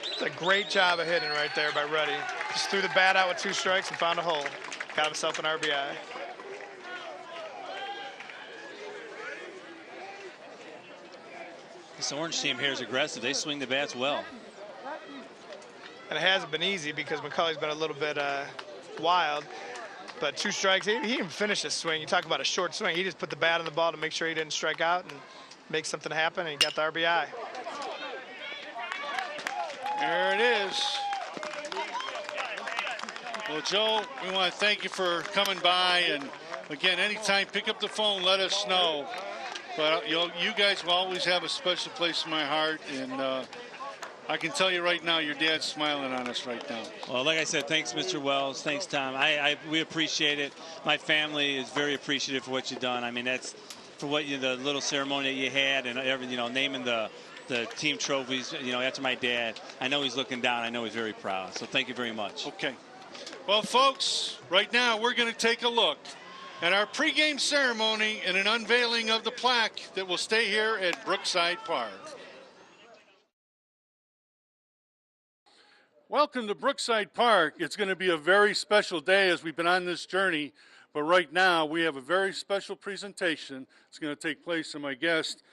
It's a great job of hitting right there by Ruddy. Just threw the bat out with 2 strikes and found a hole. Got himself an RBI. This Orange team here is aggressive. They swing the bats well. And it hasn't been easy because McCulley's been a little bit wild. But 2 strikes, he didn't finish his swing. You talk about a short swing. He just put the bat on the ball to make sure he didn't strike out and make something happen, and he got the RBI. There it is. Well, Joe, we want to thank you for coming by. And, again, anytime, pick up the phone, let us know. But you guys will always have a special place in my heart, and I can tell you right now, your dad's smiling on us right now. Well, like I said, thanks, Mr. Wells. Thanks, Tom. We appreciate it. My family is very appreciative for what you've done. I mean, that's for what the little ceremony that you had, and everything, naming the team trophies, after my dad. I know he's looking down. I know he's very proud. So thank you very much. Okay. Well, folks, right now we're going to take a look at our pregame ceremony and an unveiling of the plaque that will stay here at Brookside Park. Welcome to Brookside Park. It's going to be a very special day as we've been on this journey, but right now we have a very special presentation. It's going to take place, and my guest,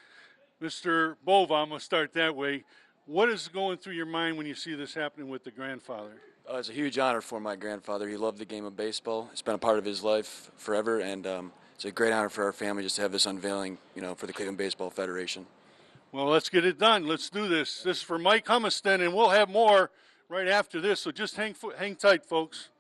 Mr. Bova, I'm going to start that way. What is going through your mind when you see this happening with the grandfather? It's a huge honor for my grandfather. He loved the game of baseball. It's been a part of his life forever, and it's a great honor for our family just to have this unveiling, for the Cleveland Baseball Federation. Well, let's get it done. Let's do this. This is for Mike Humiston, and we'll have more right after this, so just hang tight, folks.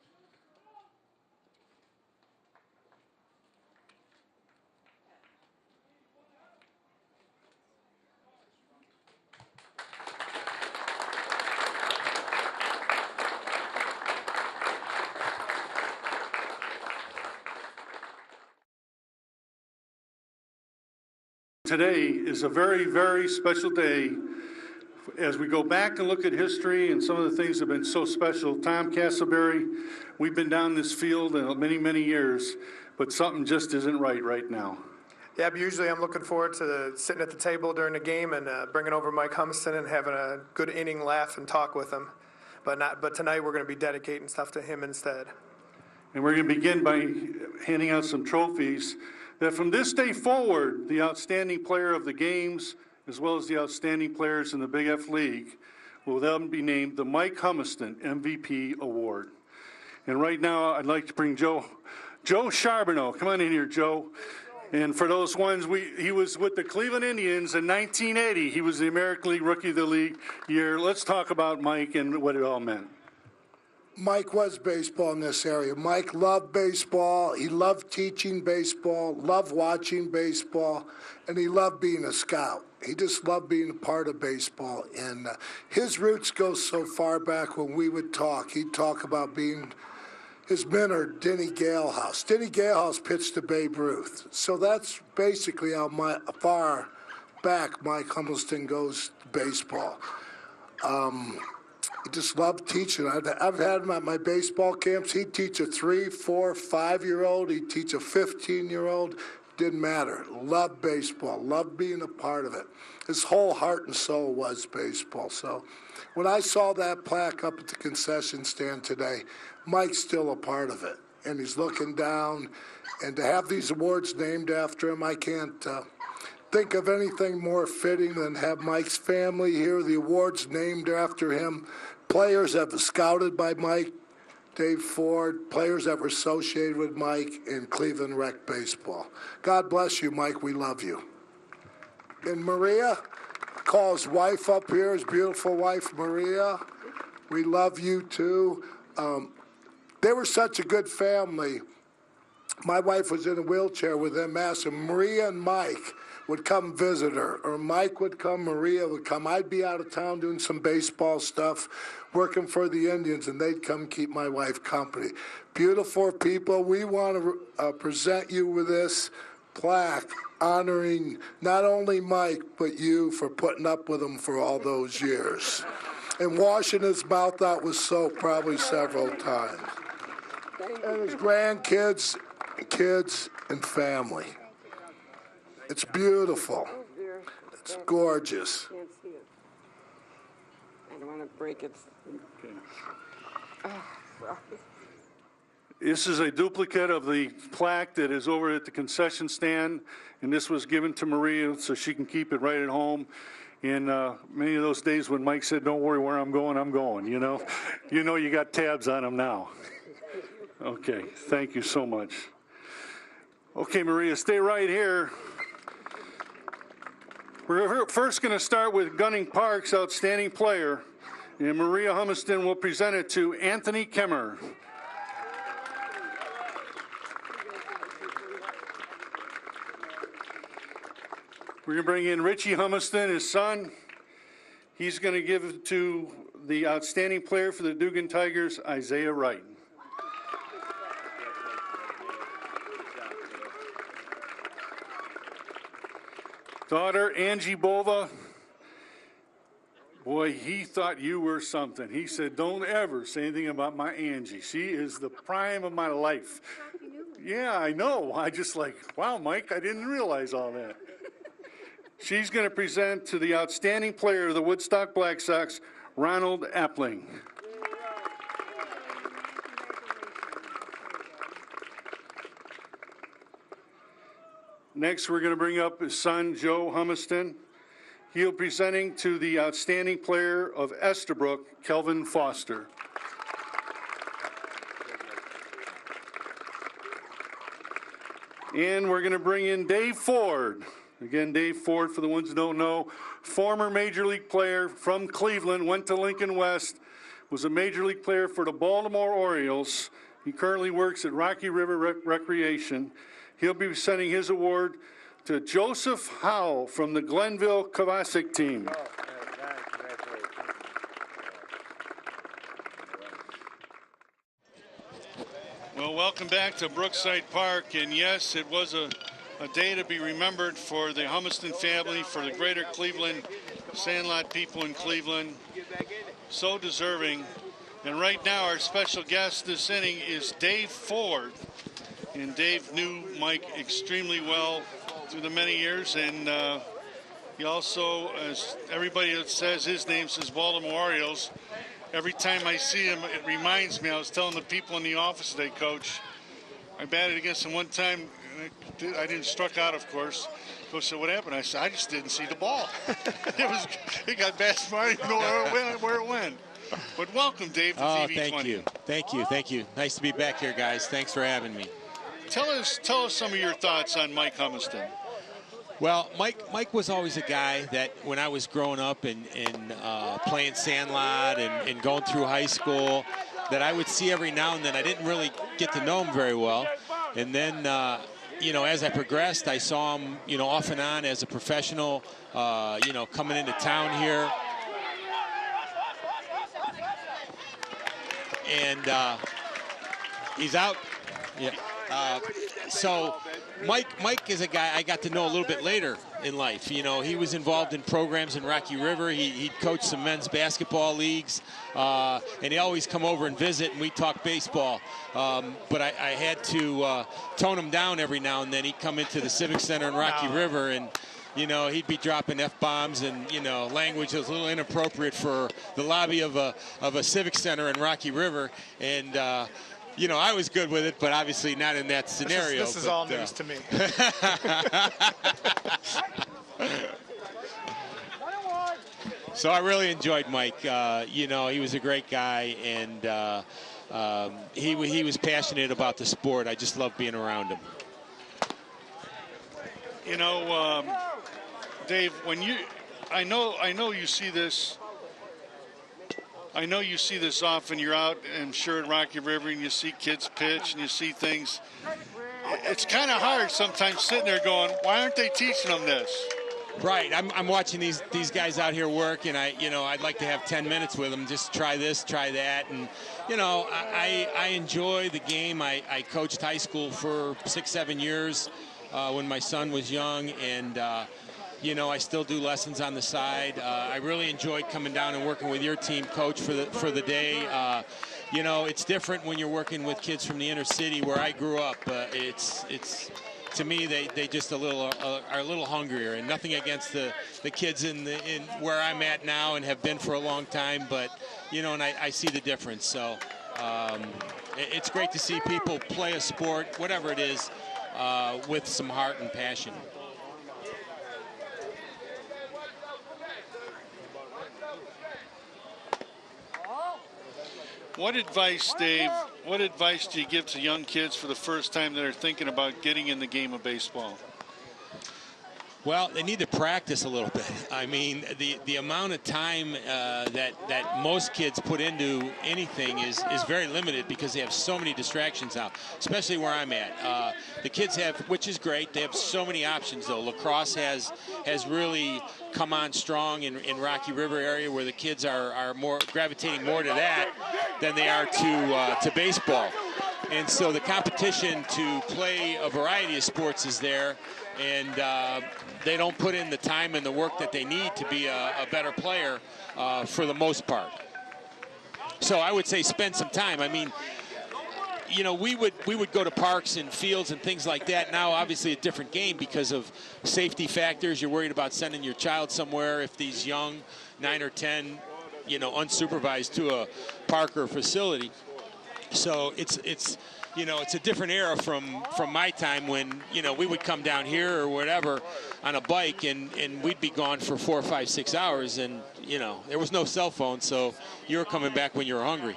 Today is a very, very special day As we go back and look at history and some of the things that have been so special, Tom Castleberry, we've been down this field many, many years, but something just isn't right now. Yeah, but usually I'm looking forward to sitting at the table during the game and bringing over Mike Humiston and having a good inning laugh and talk with him. But tonight we're going to be dedicating stuff to him instead. And we're going to begin by handing out some trophies that from this day forward, the outstanding player of the games, as well as the outstanding players in the Big F League, will then be named the Mike Humiston MVP Award. And right now, I'd like to bring Joe Charbonneau. Come on in here, Joe. And for those ones, he was with the Cleveland Indians in 1980. He was the American League Rookie of the League year. Let's talk about Mike and what it all meant. Mike was baseball in this area. Mike loved baseball. He loved teaching baseball, loved watching baseball, and he loved being a scout. He just loved being a part of baseball. And his roots go so far back when we would talk. He'd talk about being his mentor, Denny Galehouse. Denny Galehouse pitched to Babe Ruth. So that's basically how far back Mike Humiston goes to baseball. He just loved teaching. I've had him at my baseball camps. He'd teach a 3, 4, 5-year-old. He'd teach a 15-year-old. Didn't matter. Loved baseball. Loved being a part of it. His whole heart and soul was baseball. So when I saw that plaque up at the concession stand today, Mike's still a part of it. And he's looking down. And to have these awards named after him, I can't think of anything more fitting than have Mike's family here, the awards named after him, players that were scouted by Mike, Dave Ford, players that were associated with Mike in Cleveland Rec Baseball. God bless you, Mike. We love you. And Maria, call his wife up here, his beautiful wife, Maria. We love you, too. They were such a good family. My wife was in a wheelchair with MS, and Maria and Mike would come visit her, or Mike would come, Maria would come. I'd be out of town doing some baseball stuff, working for the Indians, and they'd come keep my wife company. Beautiful people. We want to present you with this plaque honoring not only Mike, but you for putting up with him for all those years and washing his mouth out with soap probably several times. And his grandkids, kids, and family. It's beautiful. It's gorgeous. I can't see it. I don't want to break it. Okay. Oh, sorry. This is a duplicate of the plaque that is over at the concession stand, and this was given to Maria so she can keep it right at home. And many of those days when Mike said, "Don't worry where I'm going, you know. You got tabs on him now." Okay, thank you so much. Okay, Maria, stay right here. We're first going to start with Gunning Park's outstanding player, and Maria Humiston will present it to Anthony Kemmer. We're going to bring in Richie Humiston, his son. He's going to give it to the outstanding player for the Duggan Tigers, Isaiah Wright. Daughter, Angie Bova. Boy, he thought you were something. He said, "Don't ever say anything about my Angie. She is the prime of my life." Yeah, I know. I just like, wow, Mike, I didn't realize all that. She's going to present to the outstanding player of the Woodstock Black Sox, Ronald Appling. Next, we're going to bring up his son, Joe Humiston. He'll be presenting to the outstanding player of Estabrook, Kelvin Foster. And we're going to bring in Dave Ford. Again, Dave Ford, for the ones who don't know, former Major League player from Cleveland, went to Lincoln West, was a Major League player for the Baltimore Orioles. He currently works at Rocky River Recreation. He'll be sending his award to Joseph Howell from the Glenville Kovacic team. Well, welcome back to Brookside Park, and yes, it was a A day to be remembered for the Humiston family, for the greater Cleveland, Sandlot people in Cleveland. So deserving. And right now our special guest this inning is Dave Ford. And Dave knew Mike extremely well through the many years. And he also, as everybody that says his name says Baltimore Orioles. Every time I see him, it reminds me. I was telling the people in the office today, Coach, I batted against him one time. I didn't struck out, of course. Coach said, "What happened?" I said, "I just didn't see the ball." It got bashed. I didn't know where it went. But welcome, Dave, to TV20. Thank you. Nice to be back here, guys. Thanks for having me. Tell us some of your thoughts on Mike Humiston. Well, Mike was always a guy that when I was growing up and playing Sandlot and going through high school, that I would see every now and then. I didn't really get to know him very well. And then, as I progressed, I saw him, off and on as a professional, coming into town here. And he's out. Yeah. So Mike is a guy I got to know a little bit later in life. He was involved in programs in Rocky River. He'd coached some men's basketball leagues, and he always come over and visit, and we talk baseball. But I had to tone him down every now and then. He'd come into the Civic Center in Rocky River, and he'd be dropping F-bombs and, language that was a little inappropriate for the lobby of a Civic Center in Rocky River. And, I was good with it, but obviously not in that scenario. This is all news to me. So I really enjoyed Mike. He was a great guy, and he was passionate about the sport. I just loved being around him. Dave, I know you see this. I know you see this often. You're out, I'm sure, at Rocky River, and you see kids pitch, and you see things. It's kind of hard sometimes sitting there going, "Why aren't they teaching them this?" Right. I'm watching these guys out here work, and I'd like to have 10 minutes with them. Just try this, try that, and I enjoy the game. I coached high school for 6-7 years when my son was young, and I still do lessons on the side. I really enjoyed coming down and working with your team, Coach, for the day. It's different when you're working with kids from the inner city where I grew up. It's to me, they just are a little hungrier, and nothing against the kids in where I'm at now and have been for a long time, but and I see the difference. So it's great to see people play a sport, whatever it is, with some heart and passion. What advice, Dave, what advice do you give to young kids for the first time that are thinking about getting in the game of baseball? Well, they need to practice a little bit. I mean, the amount of time that most kids put into anything is very limited because they have so many distractions now, especially where I'm at. The kids have, which is great, they have so many options, though. Lacrosse has really come on strong in Rocky River area where the kids are more gravitating more to that than they are to baseball. And so the competition to play a variety of sports is there, and they don't put in the time and the work that they need to be a better player for the most part. So I would say spend some time. I mean, we would go to parks and fields and things like that. Now, obviously, a different game because of safety factors. You're worried about sending your child somewhere if he's young, 9 or 10, unsupervised to a park or facility. So it's a different era from my time when, we would come down here or whatever on a bike and we'd be gone for 4, 5, 6 hours, and, there was no cell phone, so you were coming back when you were hungry.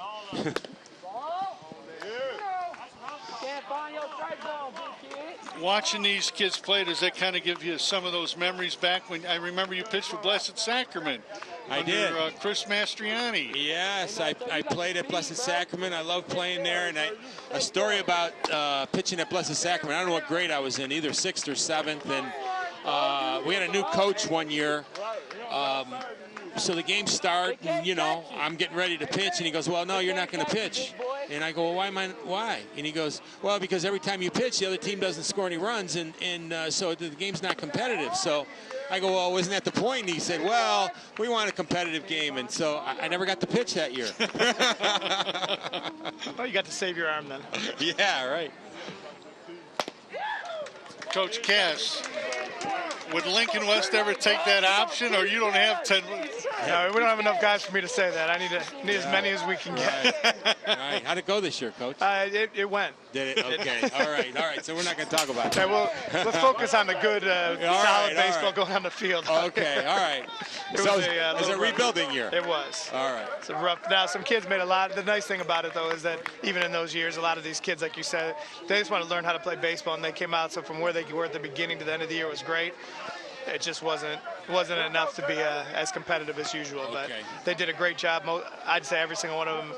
Watching these kids play, does that kind of give you some of those memories back when I remember you pitched for Blessed Sacrament? I did. Chris Mastriani. Yes, I played at Blessed Sacrament. I love playing there. And a story about pitching at Blessed Sacrament. I don't know what grade I was in, either 6th or 7th. And we had a new coach one year. So the game started, and, I'm getting ready to pitch. And he goes, "Well, no, you're not going to pitch." And I go, well, why? And he goes, well, because every time you pitch, the other team doesn't score any runs, and so the game's not competitive. So I go, well, wasn't that the point? And he said, well, we want a competitive game. And so I never got to pitch that year. Well, you got to save your arm then. Yeah, right. Coach Cass, would Lincoln West ever take that option, or you don't have 10? No, we don't have enough guys for me to say that. I need as many as we can get. Right. How'd it go this year, Coach? It went. Did it? Okay. All right. So we're not going to talk about that. Okay, let's focus on the good, solid baseball going on the field. Okay. All right. It was a rebuilding year. It was. All right. It's rough. Now, some kids made a lot. The nice thing about it, though, is that even in those years, a lot of these kids, like you said, they just want to learn how to play baseball, and they came out. So from where they were at the beginning to the end of the year was great. It just wasn't enough to be as competitive as usual. But they did a great job. I'd say every single one of them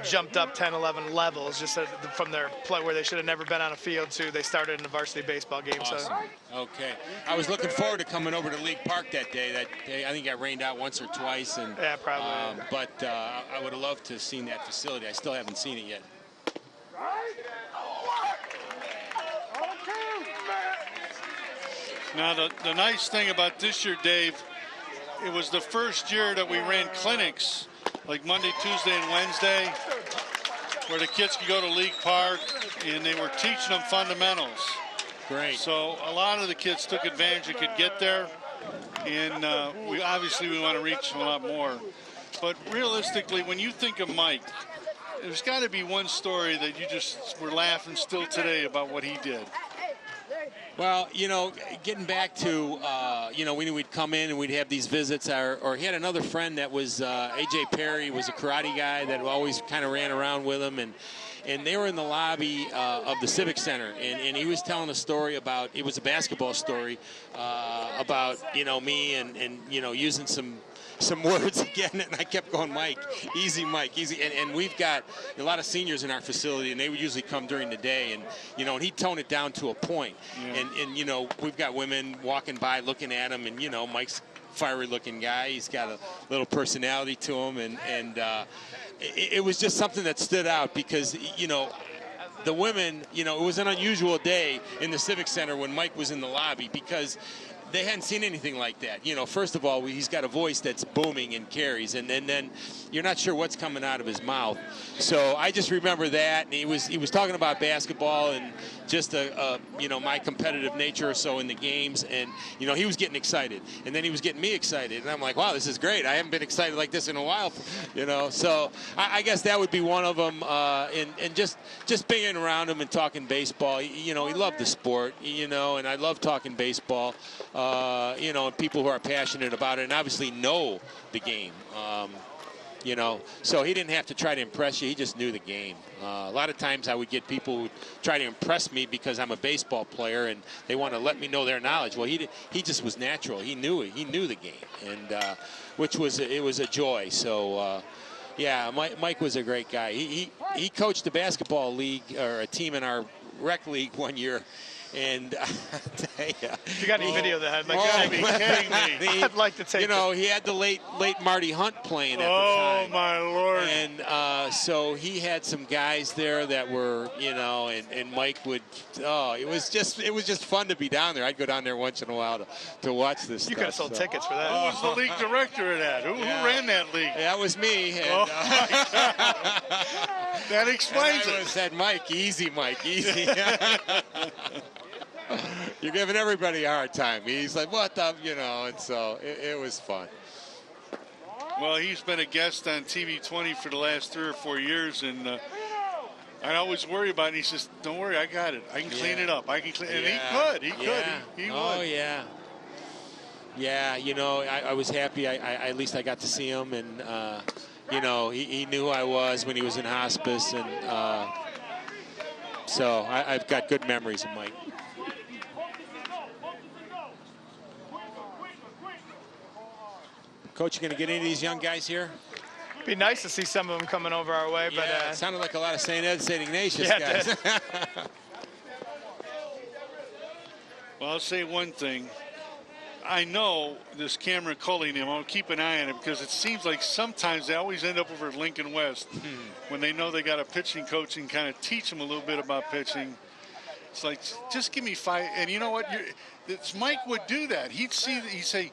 jumped up 10, 11 levels just from their play where they should have never been on a field to they started in a varsity baseball game. Awesome. So. Okay. I was looking forward to coming over to League Park that day. I think I rained out once or twice. And, yeah, probably. But I would have loved to have seen that facility. I still haven't seen it yet. Now, the nice thing about this year, Dave, it was the first year that we ran clinics, like Monday, Tuesday, and Wednesday, where the kids could go to League Park, and they were teaching them fundamentals. Great. So a lot of the kids took advantage and could get there, and we want to reach a lot more. But realistically, when you think of Mike, there's got to be one story that you just were laughing still today about what he did. Well, getting back to, when we'd come in and we'd have these visits, or he had another friend that was A.J. Perry, was a karate guy that always kind of ran around with him, and they were in the lobby of the Civic Center, and he was telling a story about, it was a basketball story, about, me and using some words again, and I kept going, Mike, easy. And we've got a lot of seniors in our facility, and they would usually come during the day, and, and he'd tone it down to a point. Yeah. And we've got women walking by looking at him, and, Mike's a fiery-looking guy. He's got a little personality to him, and it was just something that stood out because, the women, it was an unusual day in the Civic Center when Mike was in the lobby because they hadn't seen anything like that. First of all, he's got a voice that's booming and carries, and then you're not sure what's coming out of his mouth. So I just remember that, and he was talking about basketball and just my competitive nature or so in the games, and he was getting excited, and then he was getting me excited, and I'm like, wow, this is great. I haven't been excited like this in a while, So I guess that would be one of them, and just being around him and talking baseball. He loved the sport, and I love talking baseball. And people who are passionate about it and obviously know the game. So he didn't have to try to impress you. He just knew the game. A lot of times I would get people who try to impress me because I'm a baseball player and they want to let me know their knowledge. Well, he just was natural. He knew it. He knew the game, and it was a joy. So. Yeah, Mike was a great guy. He coached a basketball league or a team in our rec league one year. And I tell you, if you got any video of that, I'd like to take it. He had the late Marty Hunt playing at the time. Oh, my Lord. And so he had some guys there that were, and Mike would, it was just fun to be down there. I'd go down there once in a while to watch this stuff. You could have sold tickets for that. Who was the league director of that? Who ran that league? That was me. And, that explains it. I said, Mike, easy. You're giving everybody a hard time. He's like, what the, and so it was fun. Well, he's been a guest on TV 20 for the last 3 or 4 years, and I always worry about it. He says, don't worry, I got it. I can clean it up. I can clean it. And he could. He would. Oh, yeah. Yeah, I was happy. At least I got to see him, and, he knew who I was when he was in hospice, and so I've got good memories of Mike. Coach, you going to get any of these young guys here? It'd be nice to see some of them coming over our way. Yeah, but it sounded like a lot of St. Ed, St. Ignatius guys. Well, I'll say one thing. I know this Cameron Cully name. I'll keep an eye on it because it seems like sometimes they always end up over at Lincoln West when they know they got a pitching coach and kind of teach them a little bit about pitching. It's like, just give me 5. And you know what? Mike would do that. He'd say,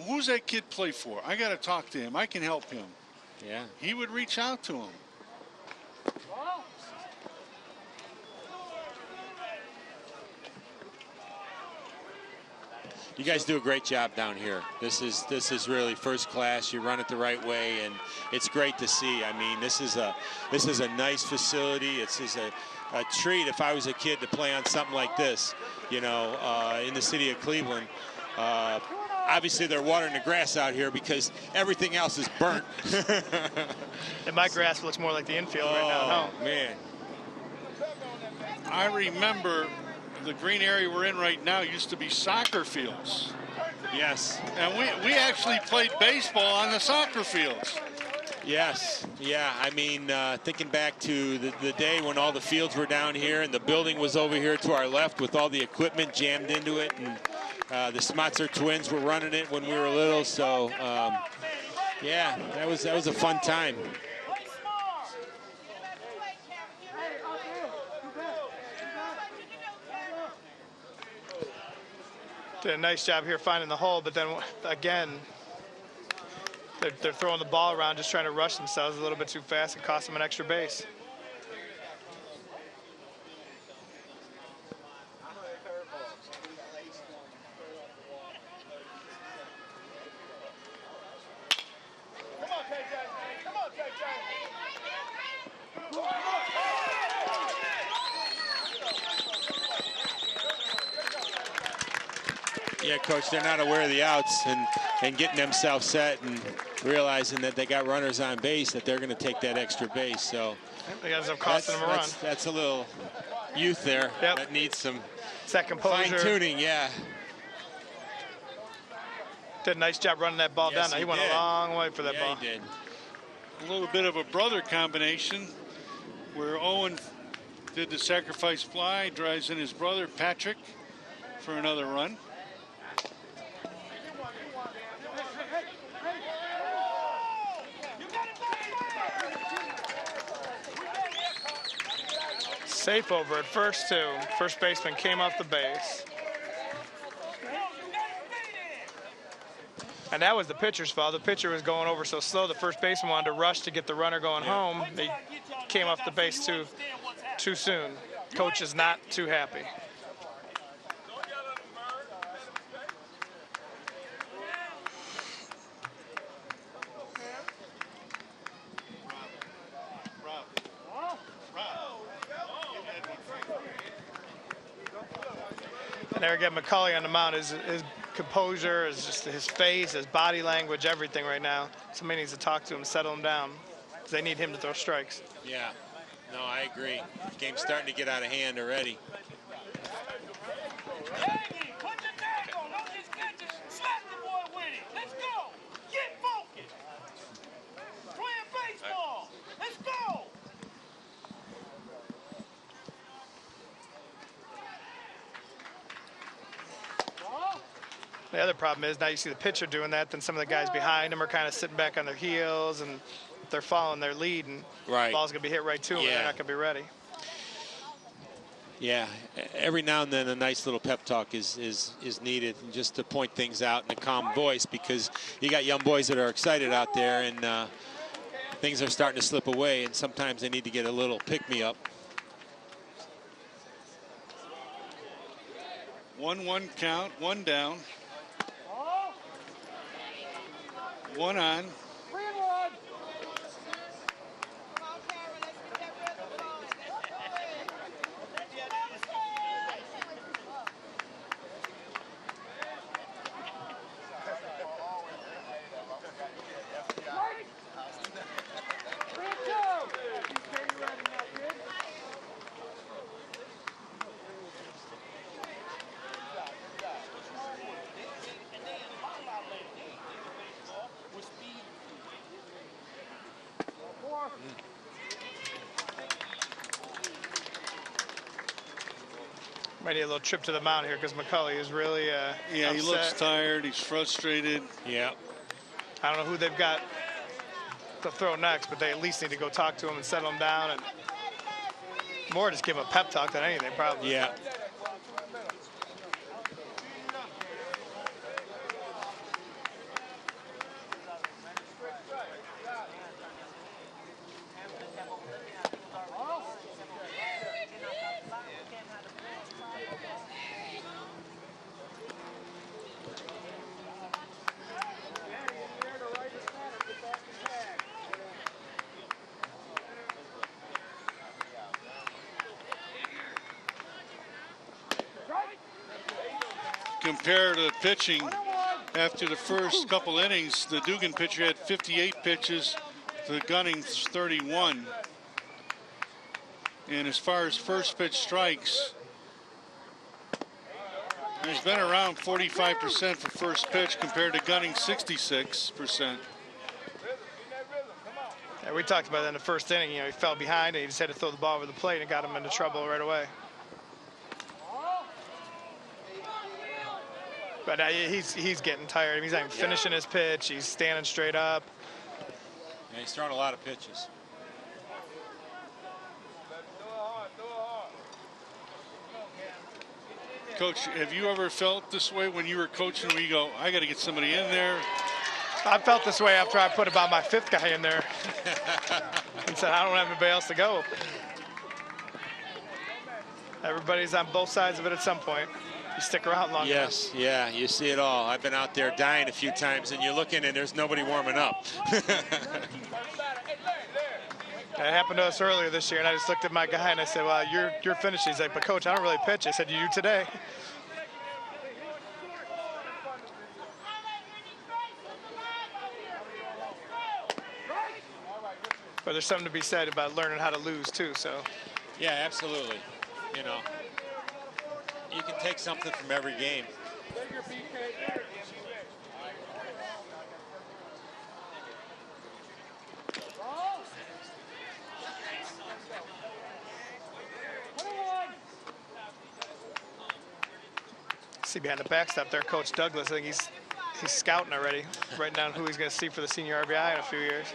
who's that kid play for? I got to talk to him. I can help him. Yeah. He would reach out to him. You guys do a great job down here. This is really first class. You run it the right way, and it's great to see. I mean, this is a nice facility. It's a treat if I was a kid to play on something like this, you know, in the city of Cleveland. Obviously, they're watering the grass out here because everything else is burnt. And my grass looks more like the infield right now. Oh, man. I remember the green area we're in right now used to be soccer fields. Yes. And we actually played baseball on the soccer fields. Yes, yeah. I mean, thinking back to the day when all the fields were down here and the building was over here to our left with all the equipment jammed into it, and the Smotzer twins were running it when we were little. So, yeah, that was a fun time. Did a nice job here finding the hole, but then again, they're throwing the ball around, just trying to rush themselves a little bit too fast and cost them an extra base. Yeah, Coach, they're not aware of the outs and getting themselves set and realizing that they got runners on base, that they're going to take that extra base. So they got some costing them a run. That's a little youth there that needs some fine-tuning, yeah. Did a nice job running that ball down. He went a long way for that ball. He did. A little bit of a brother combination where Owen did the sacrifice fly, drives in his brother Patrick for another run. Safe over at first, too. First baseman came off the base. And that was the pitcher's fault. The pitcher was going over so slow, the first baseman wanted to rush to get the runner going home. They came off the base too soon. Coach is not too happy. And there again, McCulley on the mound, his composure, just his face, his body language, everything right now. Somebody needs to talk to him, settle him down, because they need him to throw strikes. Yeah, no, I agree. Game's starting to get out of hand already. The other problem is now you see the pitcher doing that, then some of the guys behind him are kind of sitting back on their heels, and they're following their lead, and the ball's going to be hit right to them, and they're not going to be ready. Yeah, every now and then a nice little pep talk is needed, just to point things out in a calm voice, because you got young boys that are excited out there, and things are starting to slip away, and sometimes they need to get a little pick-me-up. 1-1 count, one down. One on. Might need a little trip to the mound here because McCulley is really yeah, upset. He looks tired. He's frustrated. Yeah. I don't know who they've got to throw next, but they at least need to go talk to him and settle him down, and more just give him a pep talk than anything, probably. Yeah. Compared to pitching, after the first couple innings, the Duggan pitcher had 58 pitches, the Gunning's 31. And as far as first pitch strikes, he's been around 45% for first pitch compared to Gunning's 66%. Yeah, we talked about that in the first inning. You know, he fell behind and he just had to throw the ball over the plate and got him into trouble right away. But he's getting tired. He's not even finishing his pitch. He's standing straight up. Yeah, he's throwing a lot of pitches. Coach, have you ever felt this way when you were coaching where you go, I got to get somebody in there? I felt this way after I put about my 5th guy in there. And said, I don't have anybody else to go. Everybody's on both sides of it at some point. You stick around long enough. Yes, yeah, you see it all. I've been out there dying a few times, and you're looking, and there's nobody warming up. It happened to us earlier this year, and I just looked at my guy, and I said, well, you're finished. He's like, but Coach, I don't really pitch. I said, you do today. But there's something to be said about learning how to lose, too, so. Yeah, absolutely. You know, you can take something from every game. See behind the backstop there, Coach Douglas. I think he's scouting already, writing down who he's going to see for the senior RBI in a few years.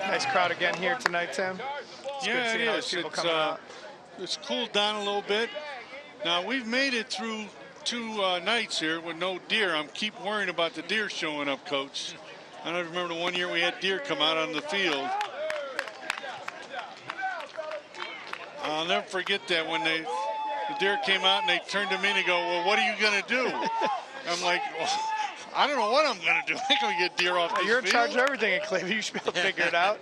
Nice crowd again here tonight, Tim. It's good seeing all these people coming out. It's cooled down a little bit. Now, we've made it through 2 nights here with no deer. I'm keep worrying about the deer showing up, Coach. I don't remember the one year we had deer come out on the field. I'll never forget that when the deer came out and they turned to me and they go, well, what are you going to do? I'm like, well, I don't know what I'm going to do. I'm going to get deer off this You're in charge field. of everything in Cleveland. You should be able to figure it out.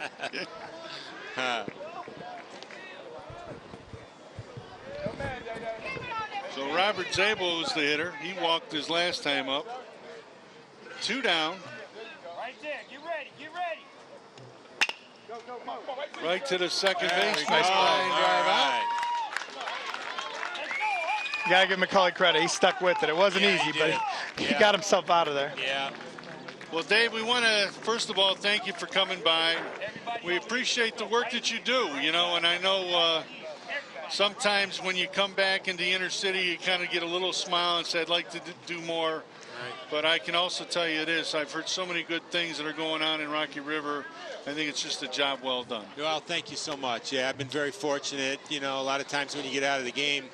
So Robert Zabel was the hitter. He walked his last time up. 2 down. Right there. Get ready. Get ready. Right to the second base. Nice Nice ball. line drive out. You got to give McCulley credit. He stuck with it. It wasn't easy, but he got himself out of there. Yeah. Well, Dave, we want to, first of all, thank you for coming by. We appreciate the work that you do, you know, and I know sometimes when you come back into the inner city, you kind of get a little smile and say, I'd like to do more. Right. But I can also tell you this, I've heard so many good things that are going on in Rocky River. I think it's just a job well done. Well, thank you so much. Yeah, I've been very fortunate. You know, a lot of times when you get out of the game,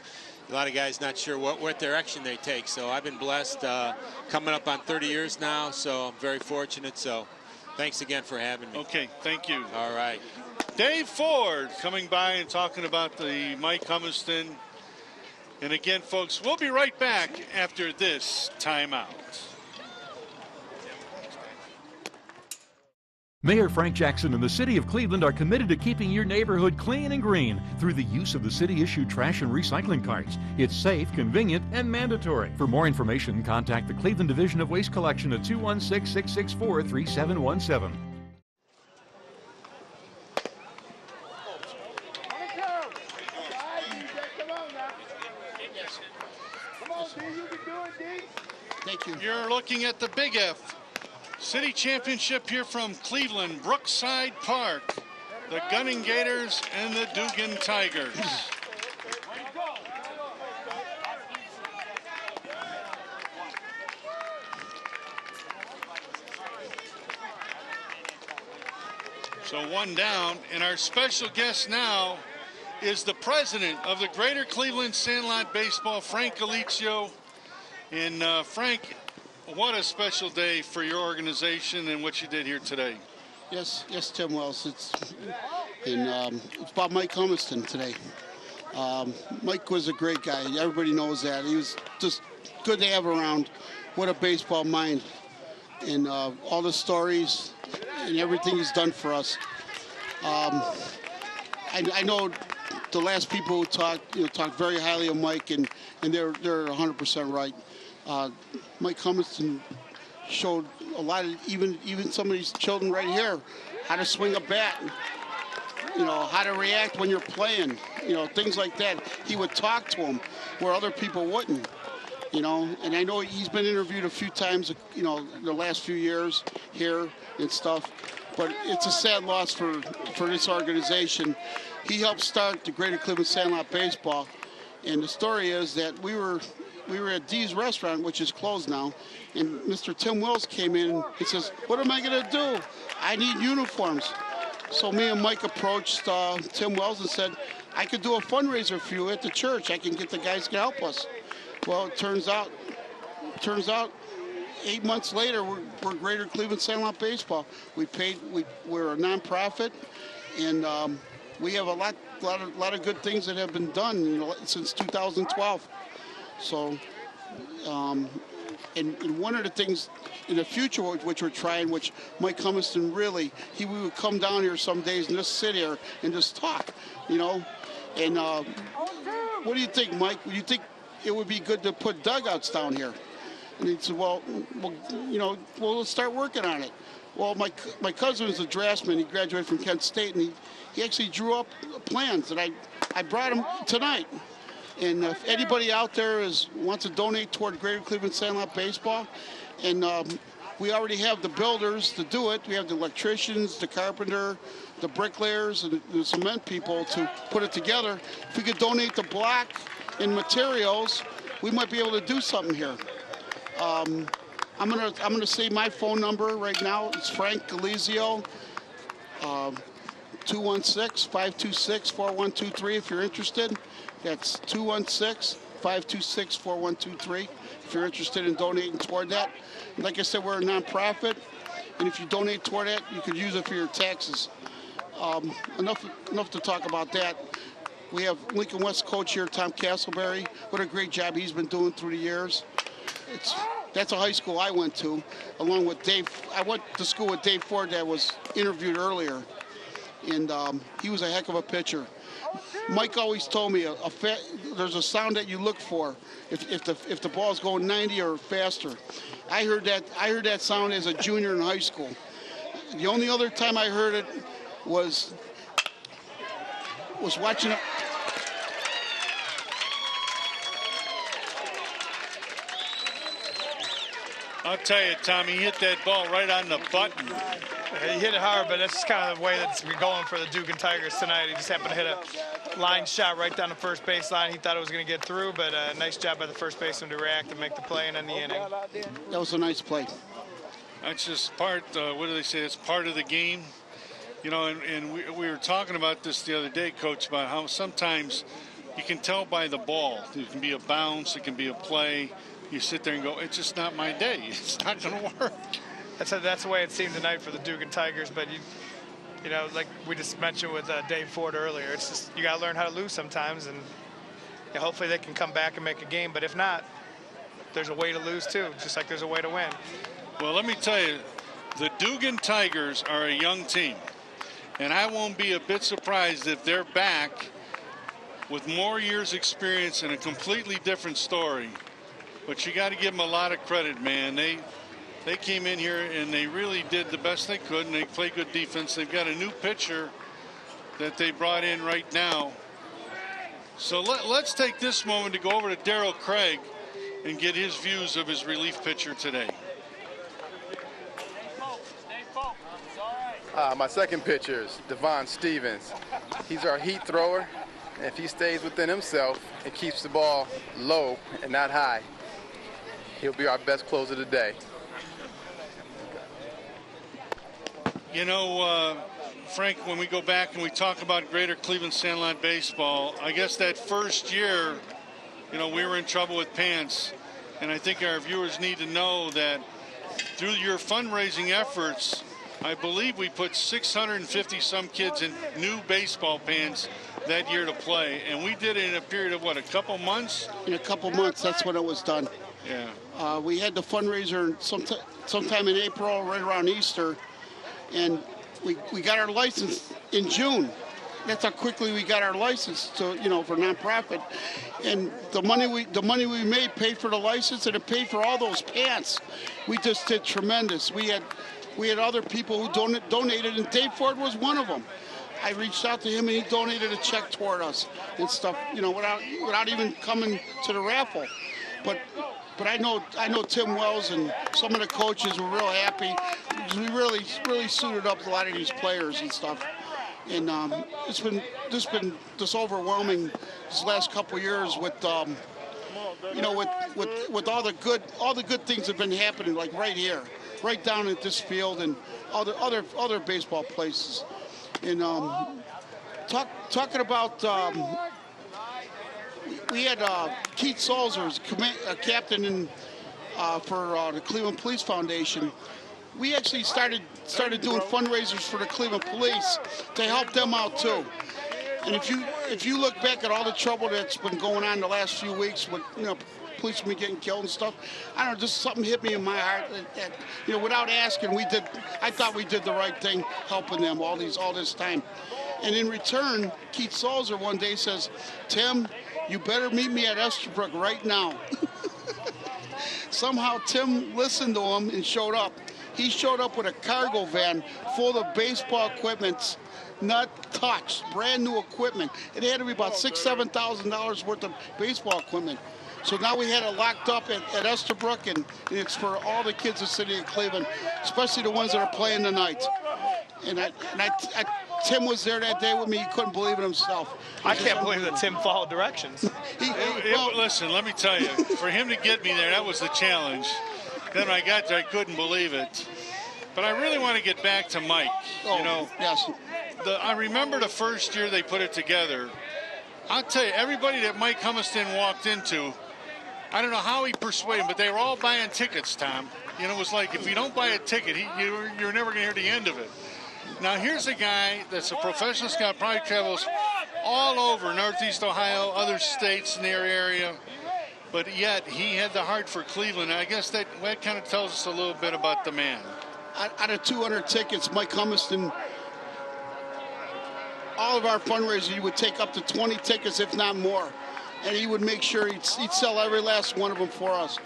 a lot of guys not sure what direction they take. So I've been blessed, coming up on 30 years now, so I'm very fortunate. So thanks again for having me. Okay, thank you. All right. Dave Ford coming by and talking about the Mike Humiston. And again, folks, we'll be right back after this timeout. Mayor Frank Jackson and the City of Cleveland are committed to keeping your neighborhood clean and green through the use of the city-issued trash and recycling carts. It's safe, convenient, and mandatory. For more information, contact the Cleveland Division of Waste Collection at 216-664-3717. Thank you. You're looking at the Big F City Championship here from Cleveland, Brookside Park. The Gunning Gators and the Duggan Tigers. So one down, and our special guest now is the president of the Greater Cleveland Sandlot Baseball, Frank Galizio. And Frank, what a special day for your organization and what you did here today. Yes, Tim Wells. It's about Mike Humiston today. Mike was a great guy. Everybody knows that. He was just good to have around. What a baseball mind. And all the stories and everything he's done for us. I know the last people who talked very highly of Mike, and they're 100% right. Mike Humiston showed a lot of even some of these children right here how to swing a bat, how to react when you're playing, things like that. He would talk to them where other people wouldn't, and I know he's been interviewed a few times, the last few years here and stuff, but it's a sad loss for this organization. He helped start the Greater Cleveland Sandlot Baseball, and the story is that we were at Dee's restaurant, which is closed now, and Mr. Tim Wells came in. He says, "What am I going to do? I need uniforms." So me and Mike approached Tim Wells and said, "I could do a fundraiser for you at the church. I can get the guys to help us." Well, it turns out 8 months later, we're Greater Cleveland Sandlot Baseball. We're a nonprofit, and we have a lot of good things that have been done since 2012. So, and one of the things in the future which we're trying, which Mike Humiston we would come down here some days and just sit here and just talk, and what do you think, Mike? Do you think it would be good to put dugouts down here? And he said, well, let's start working on it. Well, my cousin is a draftsman. He graduated from Kent State, and he actually drew up plans, and I brought him tonight. And if anybody out there wants to donate toward Greater Cleveland Sandlot Baseball, and we already have the builders to do it. We have the electricians, the carpenter, the bricklayers, and the cement people to put it together. If we could donate the block and materials, we might be able to do something here. I'm gonna say my phone number right now. It's Frank Galizio, 216-526-4123 if you're interested. That's 216-526-4123 if you're interested in donating toward that. And like I said, we're a nonprofit, and if you donate toward that, you could use it for your taxes. Enough to talk about that. We have Lincoln West coach here, Tom Castleberry. What a great job he's been doing through the years. That's a high school I went to, along with Dave. I went to school with Dave Ford that was interviewed earlier, and he was a heck of a pitcher. Mike always told me there's a sound that you look for if the ball's going 90 or faster. I heard that sound as a junior in high school. The only other time I heard it was watching it. I'll tell you, Tommy, he hit that ball right on the button. He hit it hard, but that's kind of the way that's going for the Duggan Tigers tonight. He just happened to hit a line shot right down the first baseline. He thought it was going to get through, but a nice job by the first baseman to react and make the play and end the inning. That was a nice play. That's just part, what do they say, it's part of the game. And we were talking about this the other day, Coach, about how sometimes you can tell by the ball. It can be a bounce, it can be a play. You sit there and go, it's just not my day. It's not going to work. That's the way it seemed tonight for the Duggan Tigers. But like we just mentioned with Dave Ford earlier, it's just you got to learn how to lose sometimes, and hopefully they can come back and make a game. But if not, there's a way to lose too, just like there's a way to win. Well, let me tell you, The Duggan Tigers are a young team, and I won't be a bit surprised if they're back with more years experience and a completely different story. But you got to give them a lot of credit, man. They came in here and they really did the best they could, and they play good defense. They've got a new pitcher that they brought in right now. So let's take this moment to go over to Darryl Craig and get his views of his relief pitcher today. My second pitcher is Devon Stevens. He's our heat thrower. And if he stays within himself and keeps the ball low and not high, he'll be our best closer today. You know, Frank, when we go back and we talk about Greater Cleveland Sandlot baseball, I guess that first year, you know, we were in trouble with pants. And I think our viewers need to know that through your fundraising efforts, I believe we put 650 some kids in new baseball pants that year to play. And we did it in a period of, what, a couple months? In a couple months, that's when it was done. Yeah. We had the fundraiser sometime in April, right around Easter. And we got our license in June. That's how quickly we got our license to, you know, for nonprofit. And the money we made paid for the license, and it paid for all those pants. We just did tremendous. We had other people who donated, and Dave Ford was one of them. I reached out to him, and he donated a check toward us and stuff, you know, without even coming to the raffle. But I know Tim Wells and some of the coaches were real happy. We really suited up a lot of these players and stuff. And it's been this overwhelming this last couple of years with you know, with all the good things that have been happening, like right here, right down at this field and other baseball places. And talking about we had Keith Salzers, captain for the Cleveland Police Foundation. We actually started doing fundraisers for the Cleveland Police to help them out too. And if you look back at all the trouble that's been going on the last few weeks with, you know, policemen getting killed and stuff, I don't know, just something hit me in my heart that you know, without asking, I thought we did the right thing helping them all this time. And in return, Keith Salzer one day says, "Tim, you better meet me at Estabrook right now." Somehow Tim listened to him and showed up. He showed up with a cargo van full of baseball equipment, not touched, brand new equipment. It had to be about $6,000, $7,000 worth of baseball equipment. So now we had it locked up at Estabrook, and it's for all the kids in the city of Cleveland, especially the ones that are playing tonight. And Tim was there that day with me. He couldn't believe it himself. I can't believe that Tim followed directions. Listen, let me tell you, for him to get me there, that was the challenge. Then when I got there, I couldn't believe it. But I really want to get back to Mike. You know, yes. I remember the first year they put it together. I'll tell you, everybody that Mike Humiston walked into, I don't know how he persuaded them, but they were all buying tickets, Tom. You know, it was like, if you don't buy a ticket, you're never going to hear the end of it. Now, here's a guy that's a professional scout, probably travels all over Northeast Ohio, other states in their area, but yet he had the heart for Cleveland. I guess that kind of tells us a little bit about the man. Out of 200 tickets, Mike Humiston, all of our fundraisers, he would take up to 20 tickets, if not more. And he would make sure he'd sell every last one of them for us.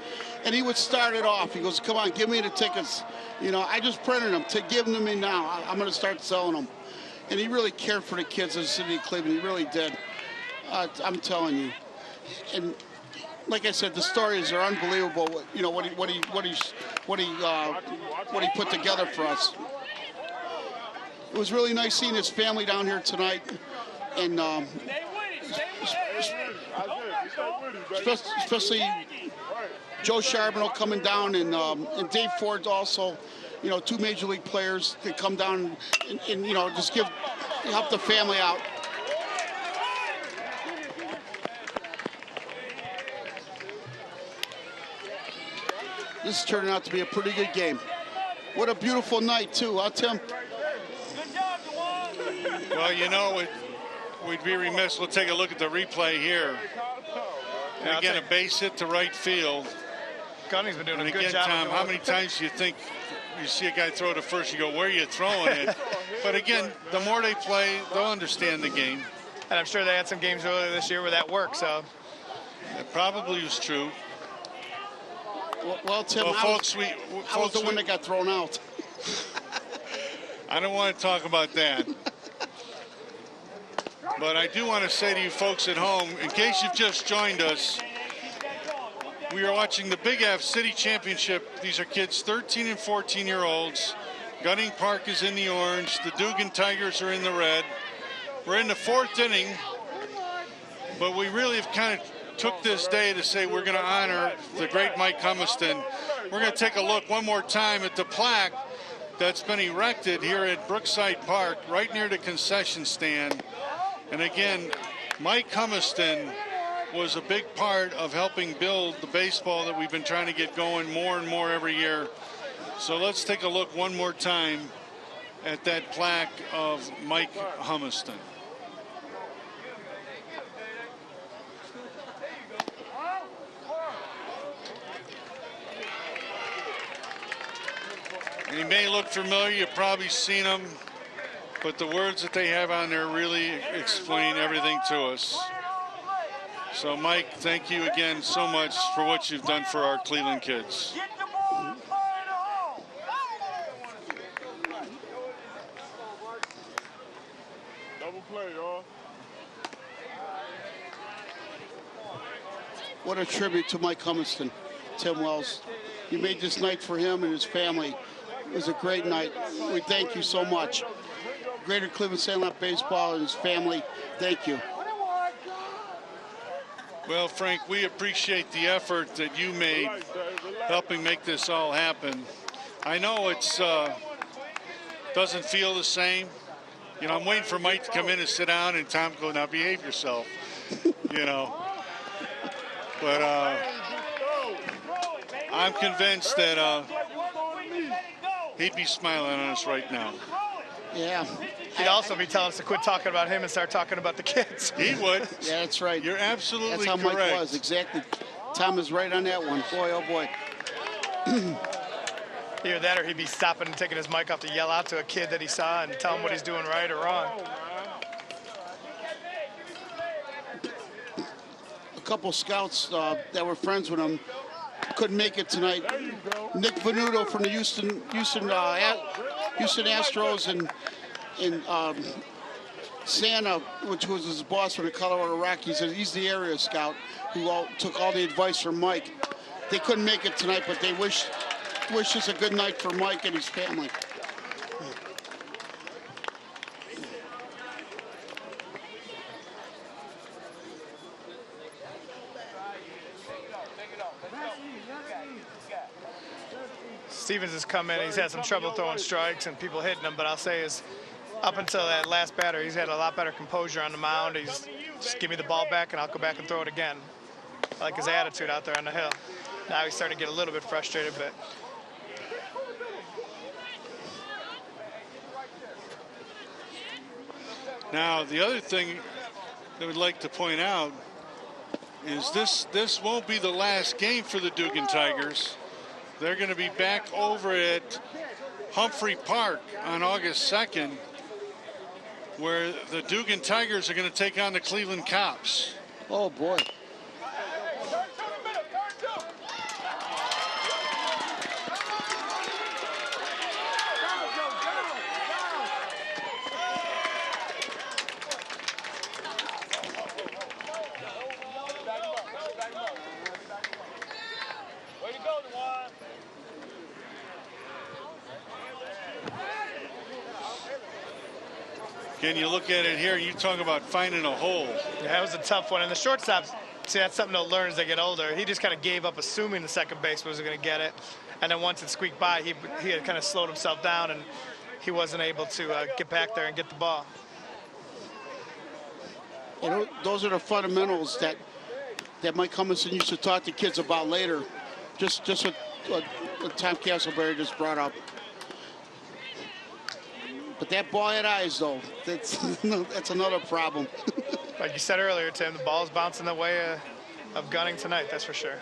And he would start it off. He goes, "Come on, give me the tickets. You know, I just printed them. Give them to me now. I'm going to start selling them." And he really cared for the kids in the city of Cleveland. He really did. I'm telling you. And like I said, the stories are unbelievable. You know what he put together for us. It was really nice seeing his family down here tonight, and especially Joe Charbonneau coming down, and Dave Ford also. You know, two major league players that come down and you know, just help the family out. This is turning out to be a pretty good game. What a beautiful night, too, huh, Tim? Well, you know, we'd be remiss. We'll take a look at the replay here. And again, a base hit to right field. Gunning's been doing a good again, job. Tom, how many times do you think you see a guy throw to first, you go, where are you throwing it? But again, the more they play, they'll understand the game. And I'm sure they had some games earlier this year where that worked, so. It probably was true. Well, Tim, well, I was the one that got thrown out. I don't want to talk about that. But I do want to say to you folks at home, in case you've just joined us, we are watching the Big F City Championship. These are kids 13 and 14-year-olds. Gunning Park is in the orange. The Duggan Tigers are in the red. We're in the 4th inning, but we really have kind of took this day to say we're going to honor the great Mike Humiston. We're going to take a look one more time at the plaque that's been erected here at Brookside Park, right near the concession stand. And again, Mike Humiston was a big part of helping build the baseball that we've been trying to get going more and more every year. So let's take a look one more time at that plaque of Mike Humiston. And he may look familiar, you've probably seen him, but the words that they have on there really explain everything to us. So Mike, thank you again so much for what you've done for our Cleveland kids. Double play, y'all. What a tribute to Mike Humiston, Tim Wells. You made this night for him and his family. It was a great night. We thank you so much. Greater Cleveland Sandlot Baseball and his family, thank you. Well, Frank, we appreciate the effort that you made helping make this all happen. I know it's doesn't feel the same. You know, I'm waiting for Mike to come in and sit down and Tom go, now behave yourself, you know. But I'm convinced that he'd be smiling on us right now. Yeah. He'd also be telling us to quit talking about him and start talking about the kids. He would. Yeah, that's right. You're absolutely correct. That's how correct. Mike was, exactly. Tom is right on that one. Boy, oh boy. Either that or he'd be stopping and taking his mic off to yell out to a kid that he saw and tell him what he's doing right or wrong. A couple scouts that were friends with him couldn't make it tonight. Nick Venuto from the Houston Astros and Santa, which was his boss for the Colorado Rockies, and he's the area scout who took all the advice from Mike. They couldn't make it tonight, but they wish us a good night for Mike and his family. Stevens has come in. He's had some trouble throwing strikes and people hitting him, but I'll say is up until that last batter, he's had a lot better composure on the mound. He's just give me the ball back and I'll go back and throw it again. I like his attitude out there on the hill. Now he's starting to get a little bit frustrated, but now the other thing that we'd like to point out is this won't be the last game for the Duggan Tigers. They're going to be back over at Humphrey Park on August 2nd, where the Duggan Tigers are going to take on the Cleveland Cops. Oh, boy. Can you look at it here? You talk about finding a hole. yeah, that was a tough one. And the shortstop, see, that's something they'll learn as they get older. He just kind of gave up assuming the second baseman was going to get it. And then once it squeaked by, he had kind of slowed himself down, and he wasn't able to get back there and get the ball. You know, those are the fundamentals that Mike Humiston used to talk to kids about later. Just what Tom Castleberry just brought up. But that ball had eyes, though. That's another problem. Like you said earlier, Tim, the ball's bouncing the way of Gunning tonight, that's for sure.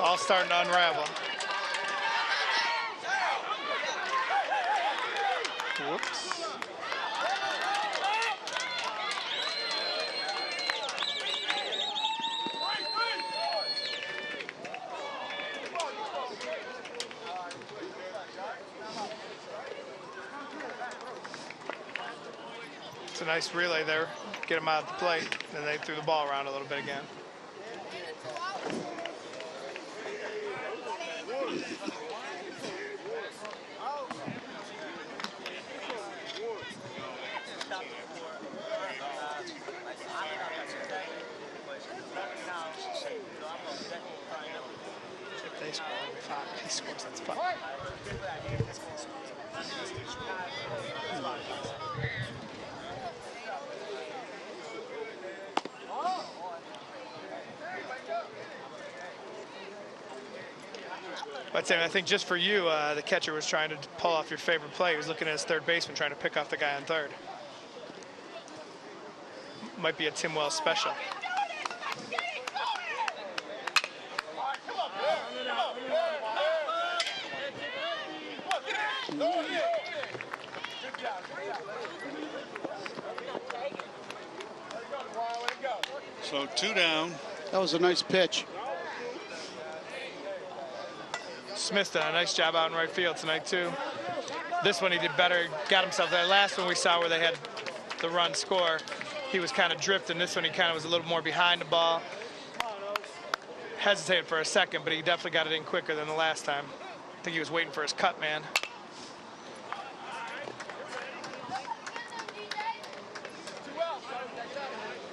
It's all starting to unravel. Whoops. It's a nice relay there. Get him out of the plate, and they threw the ball around a little bit again. They score, he scores, that's fine. But Sam, I think just for you, the catcher was trying to pull off your favorite play. He was looking at his third baseman, trying to pick off the guy on third. Might be a Tim Wells special. So 2 down. That was a nice pitch. Smith done a nice job out in right field tonight, too. This one he did better, got himself there. Last one we saw where they had the run score, he was kind of drifting. This one he kind of was a little more behind the ball. Hesitated for a second, but he definitely got it in quicker than the last time. I think he was waiting for his cut man.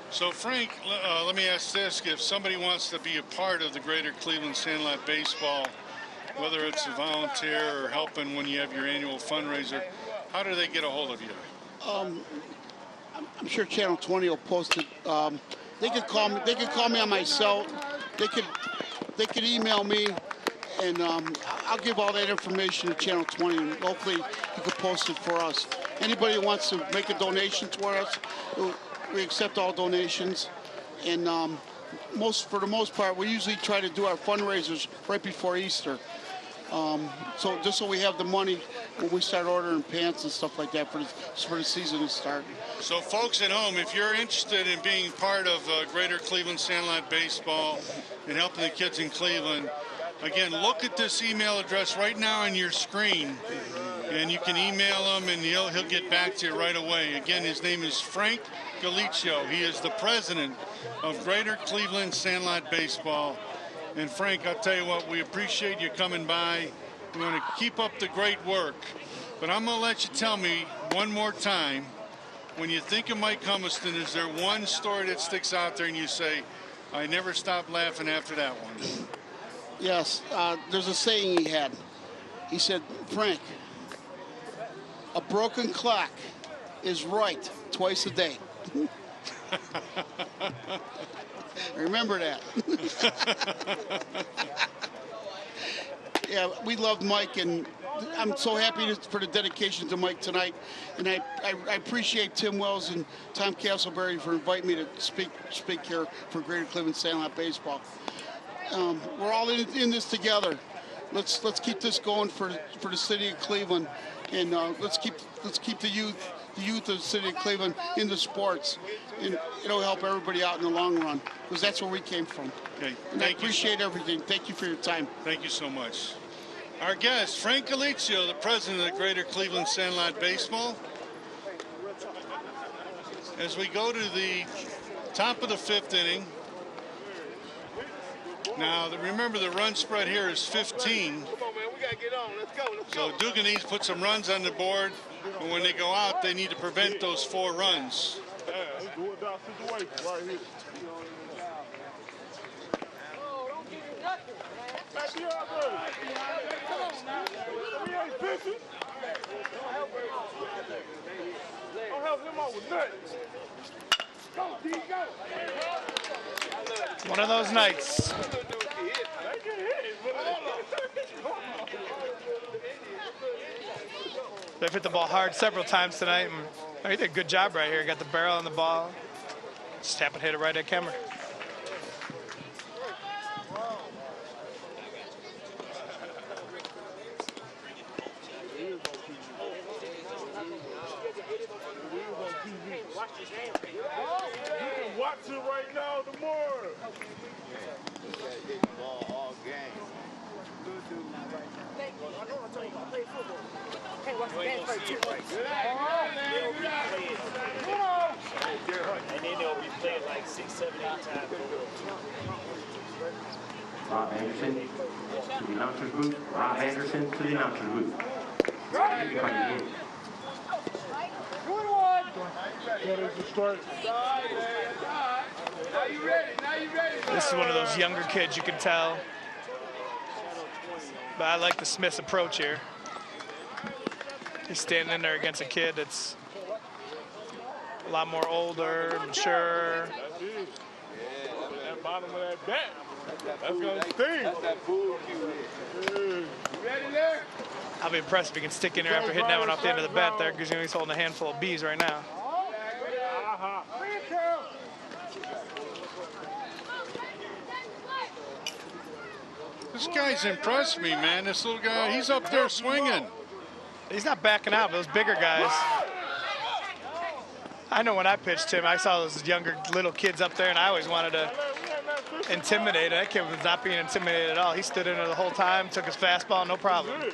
So Frank, let me ask this. If somebody wants to be a part of the Greater Cleveland Sandlot Baseball, whether it's a volunteer or helping when you have your annual fundraiser, how do they get a hold of you? I'm sure Channel 20 will post it. They could call me. They could call me on my cell. They could email me, and I'll give all that information to Channel 20, and hopefully you could post it for us. Anybody who wants to make a donation toward us, we accept all donations, and for the most part, we usually try to do our fundraisers right before Easter. So just so we have the money when we start ordering pants and stuff like that for the season to start. So folks at home, if you're interested in being part of Greater Cleveland Sandlot Baseball and helping the kids in Cleveland, again, look at this email address right now on your screen, and you can email him, and he'll get back to you right away. Again, his name is Frank Galicio. He is the president of Greater Cleveland Sandlot Baseball. And Frank, I'll tell you what, we appreciate you coming by. We want to keep up the great work. But I'm going to let you tell me one more time, when you think of Mike Humiston, is there one story that sticks out there and you say, I never stopped laughing after that one? Yes, there's a saying he had. He said, Frank, a broken clock is right twice a day. Remember that. Yeah, we love Mike, and I'm so happy for the dedication to Mike tonight. And I appreciate Tim Wells and Tom Castleberry for inviting me to speak here for Greater Cleveland Sandlot Baseball. We're all in this together. Let's keep this going for the city of Cleveland, and let's keep the youth of the city of Cleveland into sports, and it'll help everybody out in the long run, because that's where we came from. Okay. And I appreciate everything. Thank you for your time. Thank you so much. Our guest, Frank Galicio, the president of the Greater Cleveland Sandlot Baseball. As we go to the top of the 5th inning. Now, remember the run spread here is 15. Come on, man, we got to get on. Let's go, let's go. So Duggan needs to put some runs on the board, and when they go out, they need to prevent those 4 runs. Yeah, it's a do-or-die situation right here. We ain't pitching. Don't help him out with nothing. Go, D, go. One of those nights. They've hit the ball hard several times tonight, and he did a good job right here. Got the barrel on the ball. Just happened to hit it right at camera. can watch it right now tomorrow. And then they'll be playing like 6, 7, 8 times. Rob Anderson to the announcer's booth. Rob Anderson to the announcer's booth. This is one of those younger kids, you can tell. But I like the Smith's approach here. He's standing in there against a kid that's a lot more older, mature. That bottom of that bat. That's gonna sting. That's that pool cue. You ready there? I'll be impressed if he can stick in there after hitting that one off the end of the bat there, because he's holding a handful of bees right now. This guy's impressed me, man. This little guy, he's up there swinging. He's not backing out. Those bigger guys. I know when I pitched him, I saw those younger little kids up there, and I always wanted to intimidate. That kid was not being intimidated at all. He stood in there the whole time, took his fastball, no problem. Can't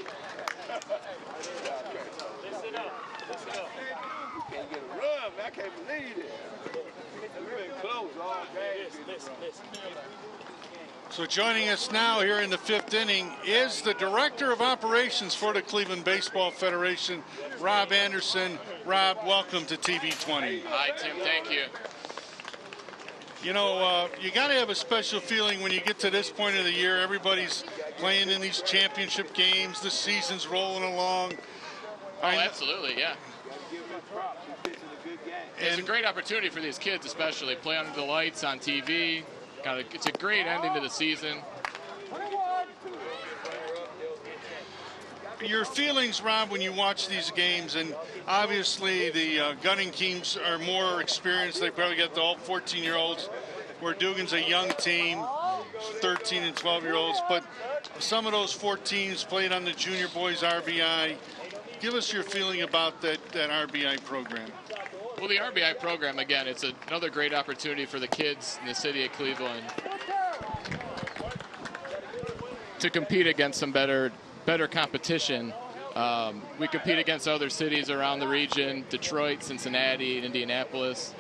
get a run, man. I can't believe it. We've been close all game. Listen. So joining us now here in the 5th inning is the Director of Operations for the Cleveland Baseball Federation, Rob Anderson. Rob, welcome to TV 20. Hi, Tim. Thank you. You know, you got to have a special feeling when you get to this point of the year. Everybody's playing in these championship games. The season's rolling along. Oh, absolutely, yeah. It's a great opportunity for these kids, especially play under the lights on TV. It's a great ending to the season. Your feelings, Rob, when you watch these games, and obviously the gunning teams are more experienced. They probably got the all 14-year-olds, where Duggan's a young team, 13 and 12-year-olds. But some of those 14s played on the junior boys RBI. Give us your feeling about that RBI program. Well, the RBI program, again, it's another great opportunity for the kids in the city of Cleveland to compete against some better competition. We compete against other cities around the region, Detroit, Cincinnati, Indianapolis.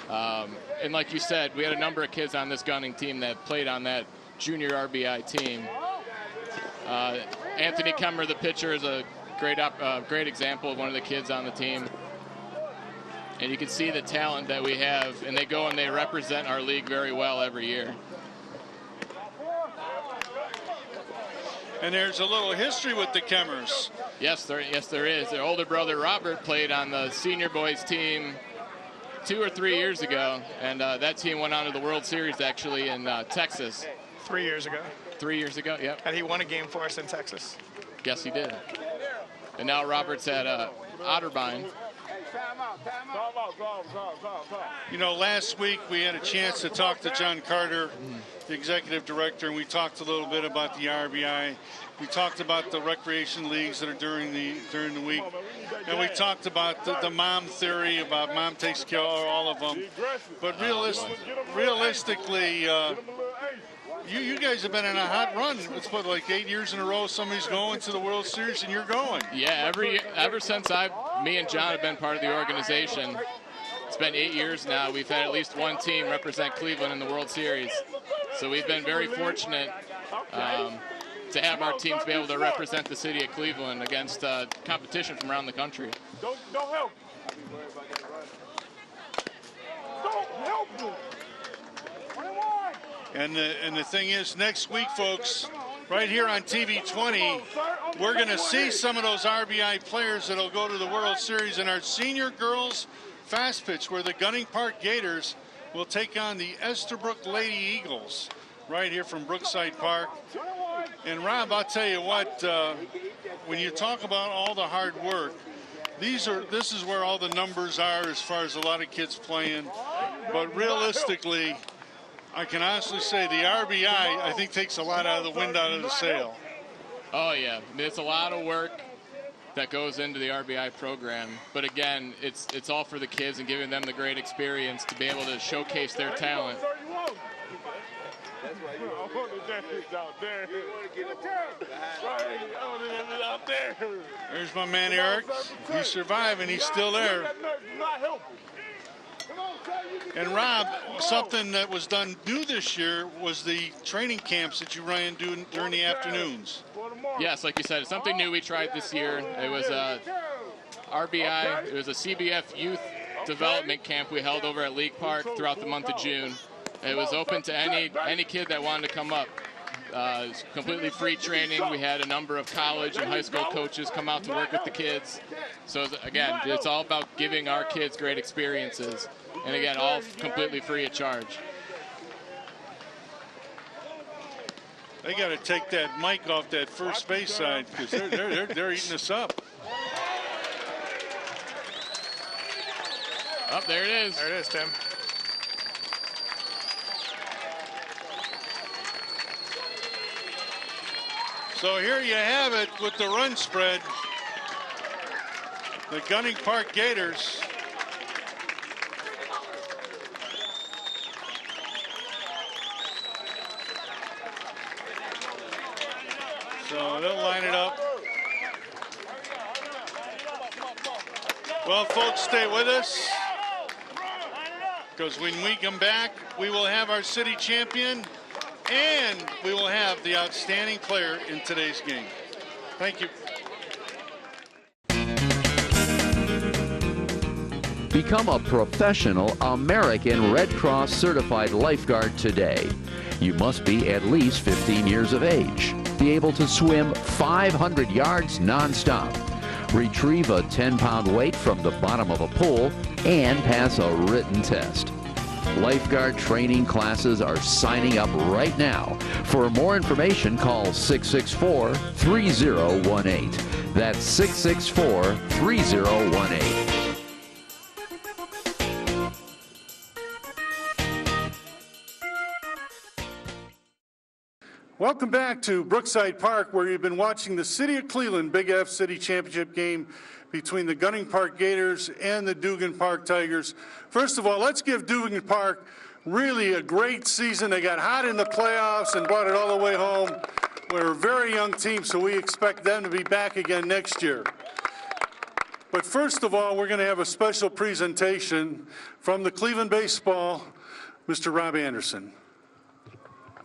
And like you said, we had a number of kids on this gunning team that played on that junior RBI team. Anthony Kemmer, the pitcher, is a great example of one of the kids on the team. And you can see the talent that we have, and they go and they represent our league very well every year. And there's a little history with the Kemmers. Yes, there is. Their older brother Robert played on the senior boys team 2 or 3 years ago, and that team went on to the World Series actually in Texas. 3 years ago. 3 years ago, yep. And he won a game for us in Texas. Yes, he did. And now Robert's at Otterbein. You know, last week we had a chance to talk to John Carter, the executive director, and we talked a little bit about the RBI. We talked about the recreation leagues that are during the week, and we talked about the mom theory about mom takes care of all of them. But realistically, you guys have been in a hot run. It's what, like 8 years in a row somebody's going to the World Series and you're going. Yeah, ever since me and John have been part of the organization, it's been 8 years now. We've had at least one team represent Cleveland in the World Series. So we've been very fortunate to have our teams be able to represent the city of Cleveland against competition from around the country. Don't help. Don't help them. And the thing is, next week, folks, right here on TV 20, we're going to see some of those RBI players that'll go to the World Series in our senior girls fast pitch, where the Gunning Park Gators will take on the Estherbrook Lady Eagles right here from Brookside Park. And Rob, I'll tell you what, when you talk about all the hard work, this is where all the numbers are as far as a lot of kids playing. But realistically, I can honestly say the RBI, I think, takes a lot out of the wind out of the sail. Oh, yeah. I mean, it's a lot of work that goes into the RBI program. But again, it's all for the kids and giving them the great experience to be able to showcase their talent. There's my man Eric. He's surviving. He's still there. And Rob, something that was done new this year was the training camps that you ran during the afternoons. Yes, like you said, it's something new we tried this year. It was a RBI. It was a CBF youth development camp we held over at League Park throughout the month of June. It was open to any kid that wanted to come up. It was completely free training. We had a number of college and high school coaches come out to work with the kids. So again, it's all about giving our kids great experiences. And again, all completely free of charge. They got to take that mic off that first base side because they're eating us up. Oh, there it is. There it is, Tim. So here you have it with the run spread. The Gunning Park Gators so they'll line it up. Well, folks, stay with us because when we come back, we will have our city champion and we will have the outstanding player in today's game. Thank you. Become a professional American Red Cross certified lifeguard today. You must be at least 15 years of age, be able to swim 500 yards nonstop, retrieve a 10-pound weight from the bottom of a pool, and pass a written test. Lifeguard training classes are signing up right now. For more information, call 664-3018. That's 664-3018. Welcome back to Brookside Park, where you've been watching the City of Cleveland Big F City Championship game between the Gunning Park Gators and the Duggan Park Tigers. First of all, let's give Duggan Park really a great season. They got hot in the playoffs and brought it all the way home. We're a very young team, so we expect them to be back again next year. But first of all, we're going to have a special presentation from the Cleveland Baseball, Mr. Rob Anderson.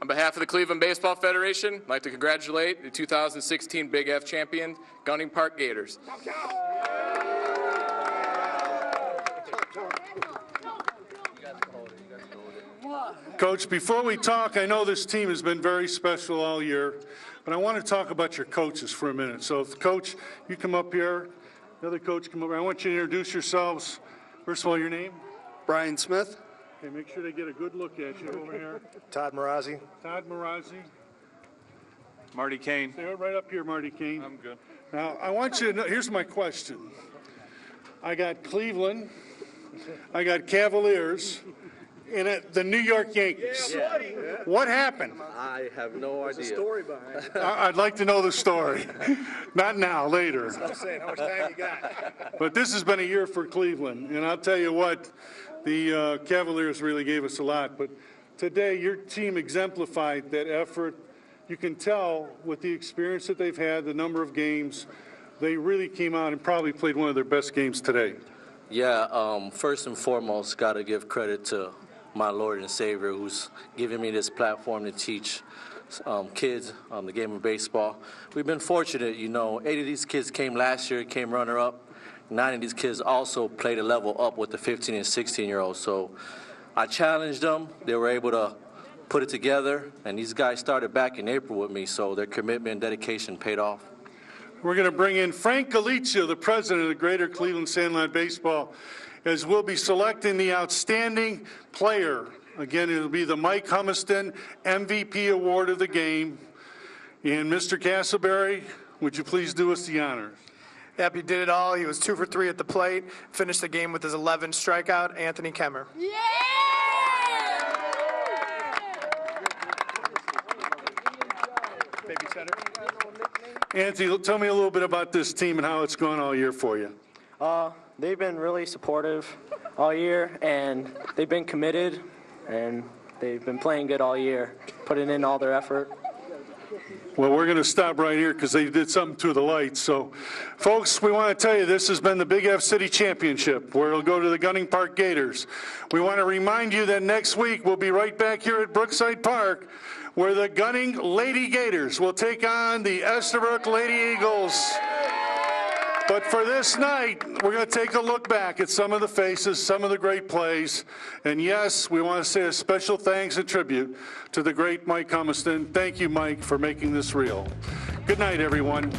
On behalf of the Cleveland Baseball Federation, I'd like to congratulate the 2016 Big F champion, Gunning Park Gators. Coach, before we talk, I know this team has been very special all year, but I want to talk about your coaches for a minute. So, if Coach, you come up here, the other coach come over. I want you to introduce yourselves. First of all, your name? Brian Smith. Okay, make sure they get a good look at you over here. Todd Marazzi. Todd Marazzi. Marty Kane. Stay right up here, Marty Kane. I'm good. Now, I want you to know, here's my question. I got Cleveland, I got Cavaliers, and the New York Yankees. Yeah. What happened? I have no idea. There's a story behind it. I'd like to know the story. Not now, later. Stop saying how much time you got. But this has been a year for Cleveland, and I'll tell you what, the Cavaliers really gave us a lot. But today, your team exemplified that effort. You can tell with the experience that they've had, the number of games, they really came out and probably played one of their best games today. Yeah, first and foremost, got to give credit to my Lord and Savior, who's giving me this platform to teach kids the game of baseball. We've been fortunate, 8 of these kids came last year, came runner-up. 9 of these kids also played a level up with the 15 and 16-year-olds. So I challenged them. They were able to put it together, and these guys started back in April with me, so their commitment and dedication paid off. We're going to bring in Frank Galicia, the president of the Greater Cleveland Sandlot Baseball, as we'll be selecting the outstanding player. Again, it'll be the Mike Humiston MVP award of the game. And Mr. Castleberry, would you please do us the honor? Yep, he did it all. He was 2 for 3 at the plate, finished the game with his 11th strikeout, Anthony Kemmer. Yeah! Baby center. Anthony, tell me a little bit about this team and how it's gone all year for you. They've been really supportive all year, and they've been committed, and they've been playing good all year, putting in all their effort. Well, we're going to stop right here because they did something to the lights. So, folks, we want to tell you this has been the Big F City Championship, where it'll go to the Gunning Park Gators. We want to remind you that next week we'll be right back here at Brookside Park, where the Gunning Lady Gators will take on the Estabrook Lady Eagles. But for this night, we're going to take a look back at some of the faces, some of the great plays. And yes, we want to say a special thanks and tribute to the great Mike Humiston. Thank you, Mike, for making this real. Good night, everyone.